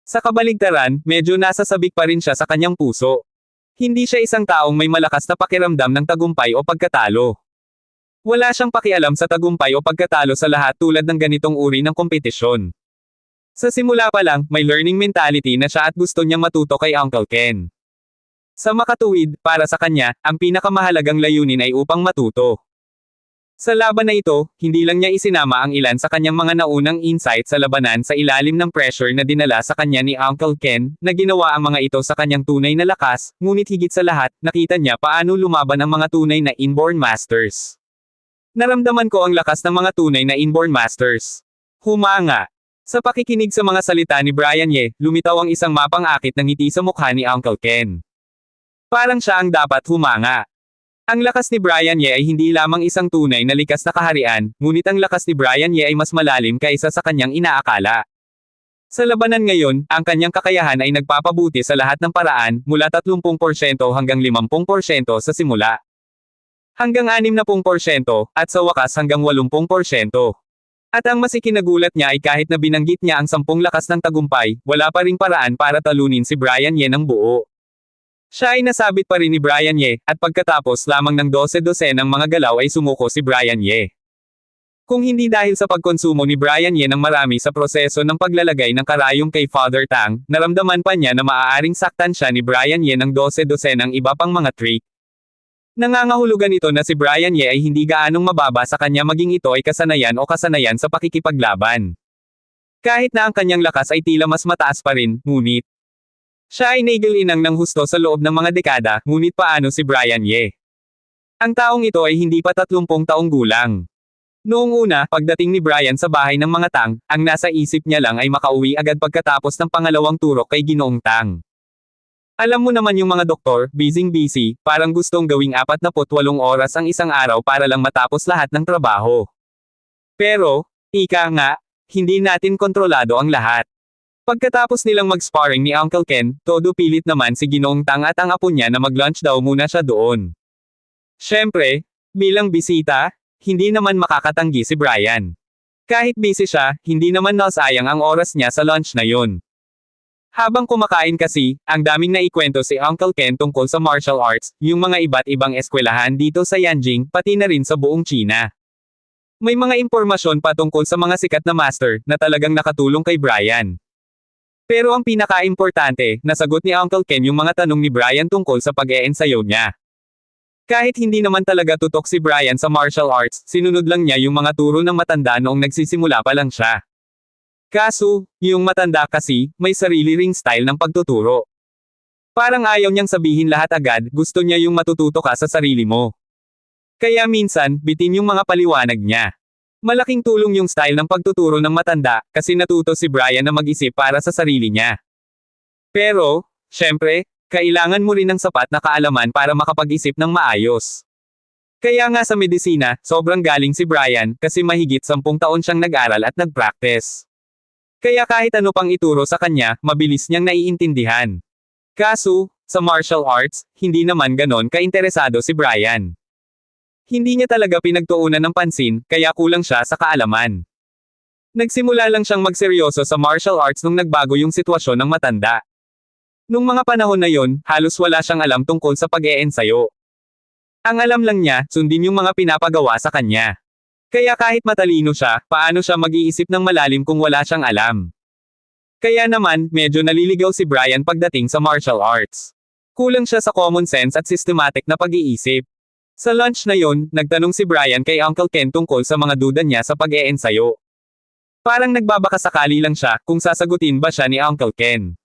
Sa kabaligtaran, medyo nasasabik pa rin siya sa kanyang puso. Hindi siya isang taong may malakas na pakiramdam ng tagumpay o pagkatalo. Wala siyang pakialam sa tagumpay o pagkatalo sa lahat tulad ng ganitong uri ng kompetisyon. Sa simula pa lang, may learning mentality na siya at gusto niyang matuto kay Uncle Ken. Sa makatuwid, para sa kanya, ang pinakamahalagang layunin ay upang matuto. Sa laban na ito, hindi lang niya isinama ang ilan sa kanyang mga naunang insight sa labanan sa ilalim ng pressure na dinala sa kanya ni Uncle Ken, na ginawa ang mga ito sa kanyang tunay na lakas, ngunit higit sa lahat, nakita niya paano lumaban ang mga tunay na inborn masters. Naramdaman ko ang lakas ng mga tunay na inborn masters. Humanga. Sa pakikinig sa mga salita ni Brian Ye, lumitaw ang isang mapang-akit ng ngiti sa mukha ni Uncle Ken. Parang siya ang dapat humanga. Ang lakas ni Brian Ye ay hindi lamang isang tunay na likas na kaharian, ngunit ang lakas ni Brian Ye ay mas malalim kaysa sa kanyang inaakala. Sa labanan ngayon, ang kanyang kakayahan ay nagpapabuti sa lahat ng paraan, mula 30% hanggang 50% sa simula. Hanggang 60%, at sa wakas hanggang 80%. At ang mas ikinagulat niya ay kahit na binanggit niya ang 10 lakas ng tagumpay, wala pa ring paraan para talunin si Brian Ye ng buo. Siya ay nasabit pa rin ni Brian Ye, at pagkatapos lamang ng 12 ng mga galaw ay sumuko si Brian Ye. Kung hindi dahil sa pagkonsumo ni Brian Ye ng marami sa proseso ng paglalagay ng karayom kay Father Tang, naramdaman pa niya na maaaring saktan siya ni Brian Ye ng 12 ng iba pang mga trick. Nangangahulugan ito na si Brian Ye ay hindi gaanong mababa sa kanya maging ito ay kasanayan o kasanayan sa pakikipaglaban. Kahit na ang kanyang lakas ay tila mas mataas pa rin, ngunit siya ay naigilinang ng husto sa loob ng mga dekada, ngunit paano si Brian Ye? Ang taong ito ay hindi pa 30 taong gulang. Noong una, pagdating ni Brian sa bahay ng mga Tang, ang nasa isip niya lang ay makauwi agad pagkatapos ng pangalawang turok kay Ginoong Tang. Alam mo naman yung mga doktor, busy, parang gustong gawing 48 oras ang isang araw para lang matapos lahat ng trabaho. Pero, ika nga, hindi natin kontrolado ang lahat. Pagkatapos nilang mag-sparring ni Uncle Ken, todo pilit naman si Ginoong Tang at ang apo niya na mag-lunch daw muna siya doon. Siyempre, bilang bisita, hindi naman makakatanggi si Brian. Kahit busy siya, hindi naman nasayang ang oras niya sa lunch na yun. Habang kumakain kasi, ang daming naikwento si Uncle Ken tungkol sa martial arts, yung mga iba't ibang eskwelahan dito sa Yanjing, pati na rin sa buong China. May mga impormasyon pa tungkol sa mga sikat na master, na talagang nakatulong kay Brian. Pero ang pinaka-importante, nasagot ni Uncle Ken yung mga tanong ni Brian tungkol sa pag-e-ensayo niya. Kahit hindi naman talaga tutok si Brian sa martial arts, sinunod lang niya yung mga turo ng matanda noong nagsisimula pa lang siya. Kaso, yung matanda kasi, may sarili ring style ng pagtuturo. Parang ayaw niyang sabihin lahat agad, gusto niya yung matututo ka sa sarili mo. Kaya minsan, bitin yung mga paliwanag niya. Malaking tulong yung style ng pagtuturo ng matanda, kasi natuto si Brian na mag-isip para sa sarili niya. Pero, syempre, kailangan mo rin ng sapat na kaalaman para makapag-isip ng maayos. Kaya nga sa medisina, sobrang galing si Brian, kasi mahigit 10 taon siyang nag-aral at nag-practice. Kaya kahit ano pang ituro sa kanya, mabilis niyang naiintindihan. Kaso, sa martial arts, hindi naman ganon kainteresado si Brian. Hindi niya talaga pinagtuunan ng pansin, kaya kulang siya sa kaalaman. Nagsimula lang siyang magseryoso sa martial arts nung nagbago yung sitwasyon ng matanda. Nung mga panahon na yon, halos wala siyang alam tungkol sa pag-e-ensayo. Ang alam lang niya, sundin yung mga pinapagawa sa kanya. Kaya kahit matalino siya, paano siya mag-iisip ng malalim kung wala siyang alam? Kaya naman, medyo naliligaw si Brian pagdating sa martial arts. Kulang siya sa common sense at systematic na pag-iisip. Sa lunch na yon, nagtanong si Brian kay Uncle Ken tungkol sa mga duda niya sa pag-e-ensayo. Parang nagbabakasakali lang siya kung sasagutin ba siya ni Uncle Ken.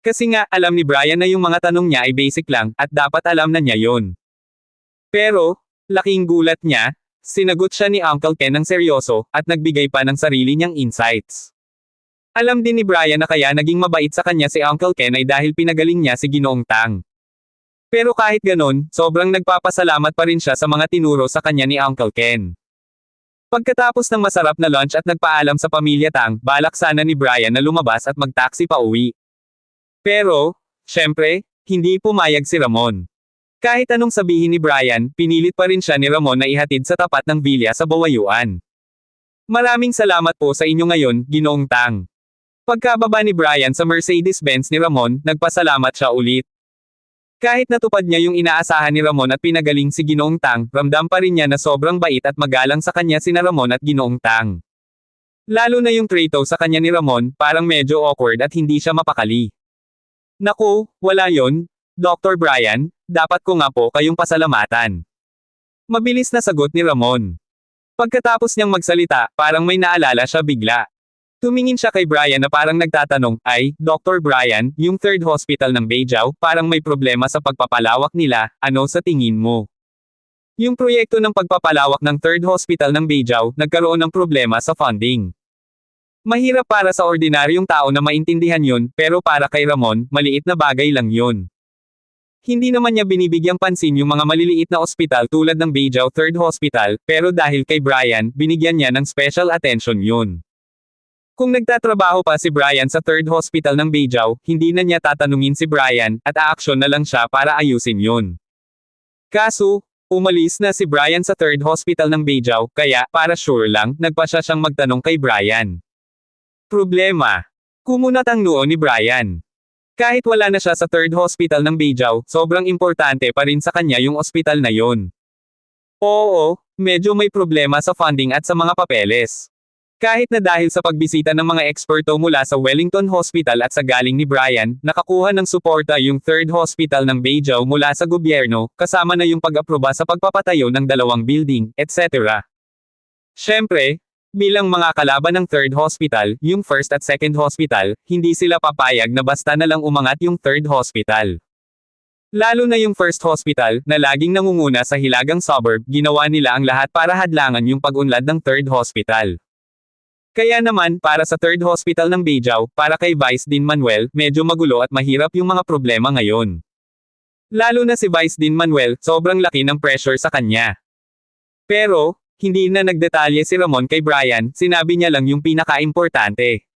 Kasi nga, alam ni Brian na yung mga tanong niya ay basic lang, at dapat alam na niya yon. Pero, laking gulat niya, sinagot siya ni Uncle Ken ng seryoso, at nagbigay pa ng sarili niyang insights. Alam din ni Brian na kaya naging mabait sa kanya si Uncle Ken ay dahil pinagaling niya si Ginoong Tang. Pero kahit ganon, sobrang nagpapasalamat pa rin siya sa mga tinuro sa kanya ni Uncle Ken. Pagkatapos ng masarap na lunch at nagpaalam sa pamilya Tang, balak sana ni Brian na lumabas at mag-taxi pa uwi. Pero, syempre, hindi pumayag si Ramon. Kahit anong sabihin ni Brian, pinilit pa rin siya ni Ramon na ihatid sa tapat ng villa sa Bawayuan. Maraming salamat po sa inyo ngayon, Ginoong Tang. Pagkababa ni Brian sa Mercedes-Benz ni Ramon, nagpasalamat siya ulit. Kahit natupad niya yung inaasahan ni Ramon at pinagaling si Ginoong Tang, ramdam pa rin niya na sobrang bait at magalang sa kanya sina Ramon at Ginoong Tang. Lalo na yung trato sa kanya ni Ramon, parang medyo awkward at hindi siya mapakali. Naku, wala yon, Dr. Brian, dapat ko nga po kayong pasalamatan. Mabilis na sagot ni Ramon. Pagkatapos niyang magsalita, parang may naalala siya bigla. Tumingin siya kay Brian na parang nagtatanong, ay, Dr. Brian, yung third hospital ng Beijao, parang may problema sa pagpapalawak nila, ano sa tingin mo? Yung proyekto ng pagpapalawak ng third hospital ng Beijao, nagkaroon ng problema sa funding. Mahirap para sa ordinaryong tao na maintindihan yun, pero para kay Ramon, maliit na bagay lang yun. Hindi naman niya binibigyang pansin yung mga maliliit na ospital tulad ng Beijao Third Hospital, pero dahil kay Brian, binigyan niya ng special attention yun. Kung nagtatrabaho pa si Brian sa third hospital ng Beijao, hindi na niya tatanungin si Brian, at aaksyon na lang siya para ayusin yun. Kaso, umalis na si Brian sa third hospital ng Beijao, kaya, para sure lang, nagpa siya siyang magtanong kay Brian. Problema. Kumunat ang noo ni Brian. Kahit wala na siya sa third hospital ng Beijao, sobrang importante pa rin sa kanya yung ospital na yon. Oo, medyo may problema sa funding at sa mga papeles. Kahit na dahil sa pagbisita ng mga eksperto mula sa Wellington Hospital at sa galing ni Brian, nakakuha ng suporta yung third hospital ng Beijao mula sa gobyerno, kasama na yung pag-aproba sa pagpapatayo ng 2 building, etc. Siyempre, bilang mga kalaban ng third hospital, yung first at second hospital, hindi sila papayag na basta na lang umangat yung third hospital. Lalo na yung first hospital, na laging nangunguna sa hilagang suburb, ginawa nila ang lahat para hadlangan yung pag-unlad ng third hospital. Kaya naman, para sa third hospital ng Beijao, para kay Vice Dean Manuel, medyo magulo at mahirap yung mga problema ngayon. Lalo na si Vice Dean Manuel, sobrang laki ng pressure sa kanya. Pero, hindi na nagdetalye si Ramon kay Brian, sinabi niya lang yung pinaka-importante.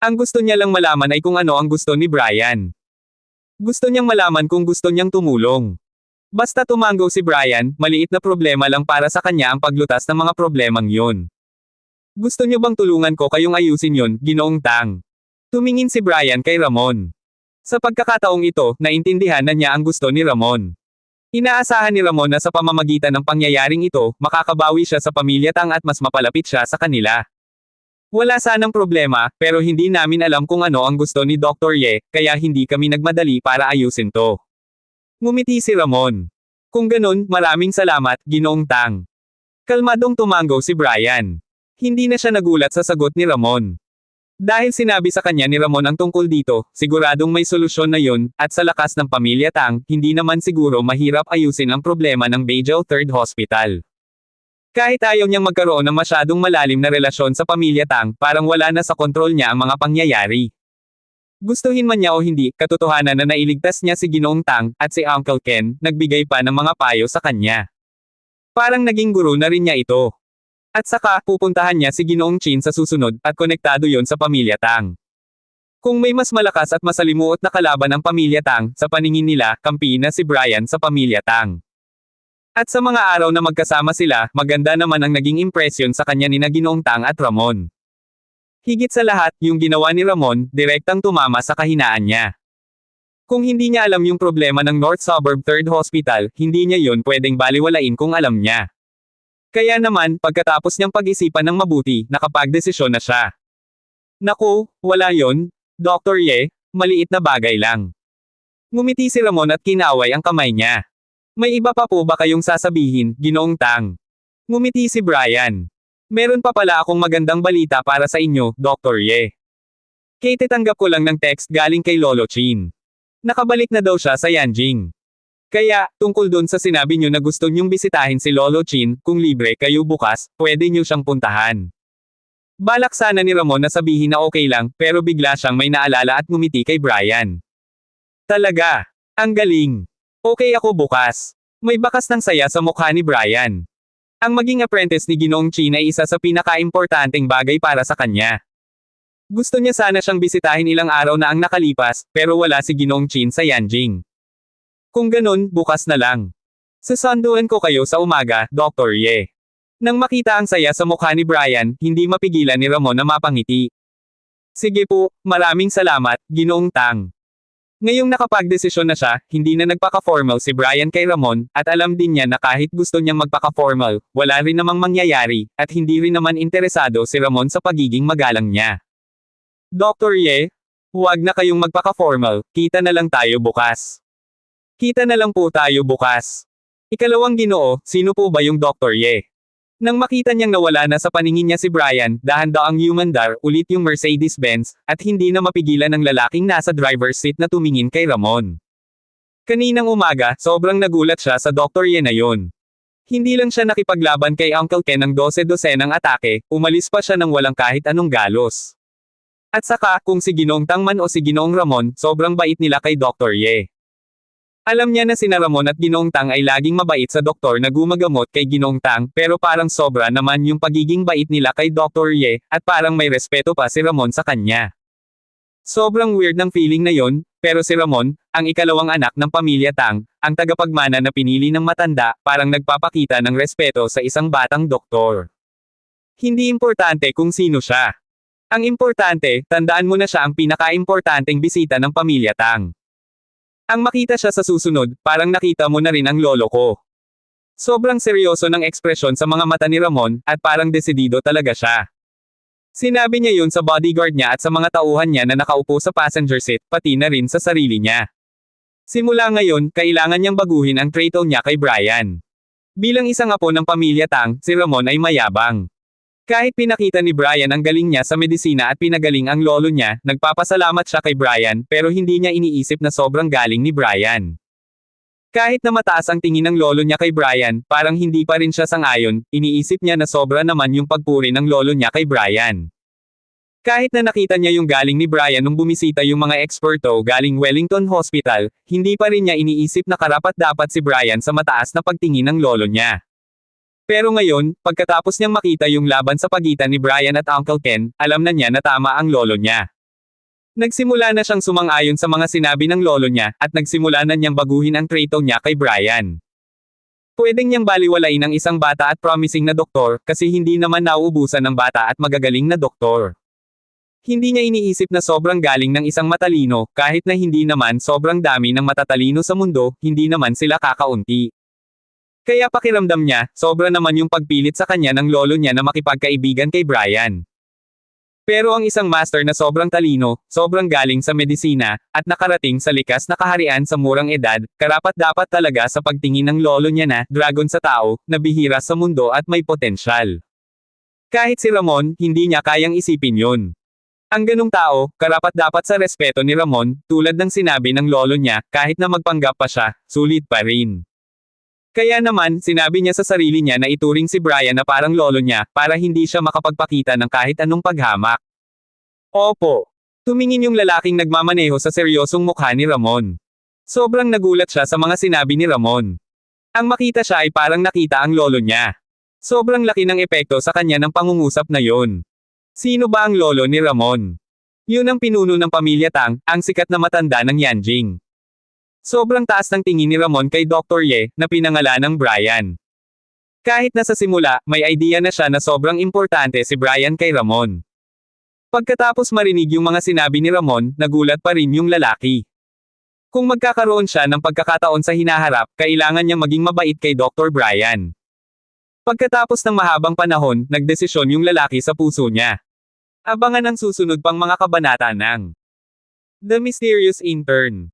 Ang gusto niya lang malaman ay kung ano ang gusto ni Brian. Gusto niyang malaman kung gusto niyang tumulong. Basta tumango si Brian, maliit na problema lang para sa kanya ang paglutas ng mga problemang yun. Gusto niyo bang tulungan ko kayong ayusin yon, Ginoong Tang? Tumingin si Brian kay Ramon. Sa pagkakataong ito, naintindihan na niya ang gusto ni Ramon. Inaasahan ni Ramon na sa pamamagitan ng pangyayaring ito, makakabawi siya sa pamilya Tang at mas mapalapit siya sa kanila. Wala sanang problema, pero hindi namin alam kung ano ang gusto ni Dr. Ye, kaya hindi kami nagmadali para ayusin to. Ngumiti si Ramon. Kung ganun, maraming salamat, Ginoong Tang. Kalmadong tumango si Brian. Hindi na siya nagulat sa sagot ni Ramon. Dahil sinabi sa kanya ni Ramon ang tungkol dito, siguradong may solusyon na yun, at sa lakas ng pamilya Tang, hindi naman siguro mahirap ayusin ang problema ng Beijao Third Hospital. Kahit ayaw niyang magkaroon ng masyadong malalim na relasyon sa pamilya Tang, parang wala na sa kontrol niya ang mga pangyayari. Gustuhin man niya o hindi, katotohanan na nailigtas niya si Ginoong Tang, at si Uncle Ken, nagbigay pa ng mga payo sa kanya. Parang naging guro na rin niya ito. At saka, pupuntahan niya si Ginoong Chin sa susunod, at konektado yon sa pamilya Tang. Kung may mas malakas at masalimuot na kalaban ang pamilya Tang, sa paningin nila, kampi na si Brian sa pamilya Tang. At sa mga araw na magkasama sila, maganda naman ang naging impresyon sa kanya ni Ginoong Tang at Ramon. Higit sa lahat, yung ginawa ni Ramon, direktang tumama sa kahinaan niya. Kung hindi niya alam yung problema ng North Suburb Third Hospital, hindi niya yun pwedeng baliwalain kung alam niya. Kaya naman, pagkatapos niyang pag-isipan ng mabuti, nakapagdesisyon na siya. Naku, wala yon, Dr. Ye, maliit na bagay lang. Ngumiti si Ramon at kinaway ang kamay niya. May iba pa po ba kayong sasabihin, Ginoong Tang? Ngumiti si Brian. Meron pa pala akong magandang balita para sa inyo, Dr. Ye. Katitanggap ko lang ng text galing kay Lolo Chin. Nakabalik na daw siya sa Yanjing. Kaya, tungkol doon sa sinabi niyo na gusto niyong bisitahin si Lolo Chin, kung libre kayo bukas, pwede niyo siyang puntahan. Balak sana ni Ramon na sabihin na okay lang, pero bigla siyang may naalala at ngumiti kay Brian. Talaga? Ang galing. Okay ako bukas. May bakas ng saya sa mukha ni Brian. Ang maging apprentice ni Ginoong Chin ay isa sa pinakaimportanteng bagay para sa kanya. Gusto niya sana siyang bisitahin ilang araw na ang nakalipas, pero wala si Ginoong Chin sa Yanjing. Kung ganun, bukas na lang. Sasanduan ko kayo sa umaga, Dr. Ye. Nang makita ang saya sa mukha ni Brian, hindi mapigilan ni Ramon na mapangiti. Sige po, maraming salamat, Ginoong Tang. Ngayong nakapagdesisyon na siya, hindi na nagpaka-formal si Brian kay Ramon, at alam din niya na kahit gusto niyang magpaka-formal, wala rin namang mangyayari, at hindi rin naman interesado si Ramon sa pagiging magalang niya. Dr. Ye, huwag na kayong magpaka-formal, kita na lang tayo bukas. Kita na lang po tayo bukas. Ikalawang Ginoo, sino po ba yung Dr. Ye? Nang makita niyang nawala na sa paningin niya si Brian, dahan-daang humandar ulit yung Mercedes-Benz, at hindi na mapigilan ng lalaking nasa driver's seat na tumingin kay Ramon. Kaninang umaga, sobrang nagulat siya sa Dr. Ye na yun. Hindi lang siya nakipaglaban kay Uncle Ken ng 12-dosenang atake, umalis pa siya ng walang kahit anong galos. At saka, kung si Ginoong Tang man o si Ginoong Ramon, sobrang bait nila kay Dr. Ye. Alam niya na sina Ramon at Ginoong Tang ay laging mabait sa doktor na gumagamot kay Ginoong Tang, pero parang sobra naman yung pagiging bait nila kay Dr. Ye, at parang may respeto pa si Ramon sa kanya. Sobrang weird ng feeling na yon, pero si Ramon, ang ikalawang anak ng pamilya Tang, ang tagapagmana na pinili ng matanda, parang nagpapakita ng respeto sa isang batang doktor. Hindi importante kung sino siya. Ang importante, tandaan mo na siya ang pinaka-importanteng bisita ng pamilya Tang. Ang makita siya sa susunod, parang nakita mo na rin ang lolo ko. Sobrang seryoso ng ekspresyon sa mga mata ni Ramon, at parang desidido talaga siya. Sinabi niya yun sa bodyguard niya at sa mga tauhan niya na nakaupo sa passenger seat, pati na rin sa sarili niya. Simula ngayon, kailangan niyang baguhin ang trato niya kay Brian. Bilang isang apo ng pamilya Tang, si Ramon ay mayabang. Kahit pinakita ni Brian ang galing niya sa medisina at pinagaling ang lolo niya, nagpapasalamat siya kay Brian, pero hindi niya iniisip na sobrang galing ni Brian. Kahit na mataas ang tingin ng lolo niya kay Brian, parang hindi pa rin siya sang-ayon, iniisip niya na sobra naman yung pagpuri ng lolo niya kay Brian. Kahit na nakita niya yung galing ni Brian nung bumisita yung mga eksperto galing Wellington Hospital, hindi pa rin niya iniisip na karapat-dapat si Brian sa mataas na pagtingin ng lolo niya. Pero ngayon, pagkatapos niyang makita yung laban sa pagitan ni Brian at Uncle Ken, alam na niya na tama ang lolo niya. Nagsimula na siyang sumang-ayon sa mga sinabi ng lolo niya, at nagsimula na niyang baguhin ang trato niya kay Brian. Pwedeng niyang baliwalain ang isang bata at promising na doktor, kasi hindi naman nauubusan ng bata at magagaling na doktor. Hindi niya iniisip na sobrang galing ng isang matalino, kahit na hindi naman sobrang dami ng matatalino sa mundo, hindi naman sila kakaunti. Kaya pakiramdam niya, sobra naman yung pagpilit sa kanya ng lolo niya na makipagkaibigan kay Brian. Pero ang isang master na sobrang talino, sobrang galing sa medisina, at nakarating sa likas na kaharian sa murang edad, karapat-dapat talaga sa pagtingin ng lolo niya na, dragon sa tao, na bihira sa mundo at may potensyal. Kahit si Ramon, hindi niya kayang isipin yun. Ang ganung tao, karapat-dapat sa respeto ni Ramon, tulad ng sinabi ng lolo niya, kahit na magpanggap pa siya, sulit pa rin. Kaya naman, sinabi niya sa sarili niya na ituring si Brian na parang lolo niya, para hindi siya makapagpakita ng kahit anong paghamak. Opo. Tumingin yung lalaking nagmamaneho sa seryosong mukha ni Ramon. Sobrang nagulat siya sa mga sinabi ni Ramon. Ang makita siya ay parang nakita ang lolo niya. Sobrang laki ng epekto sa kanya ng pangungusap na yon. Sino ba ang lolo ni Ramon? Yun ang pinuno ng pamilya Tang, ang sikat na matanda ng Yanjing. Sobrang taas ng tingin ni Ramon kay Dr. Ye, na pinangalan ng Brian. Kahit na sa simula, may idea na siya na sobrang importante si Brian kay Ramon. Pagkatapos marinig yung mga sinabi ni Ramon, nagulat pa rin yung lalaki. Kung magkakaroon siya ng pagkakataon sa hinaharap, kailangan niyang maging mabait kay Dr. Brian. Pagkatapos ng mahabang panahon, nagdesisyon yung lalaki sa puso niya. Abangan ang susunod pang mga kabanata ng The Mysterious Intern.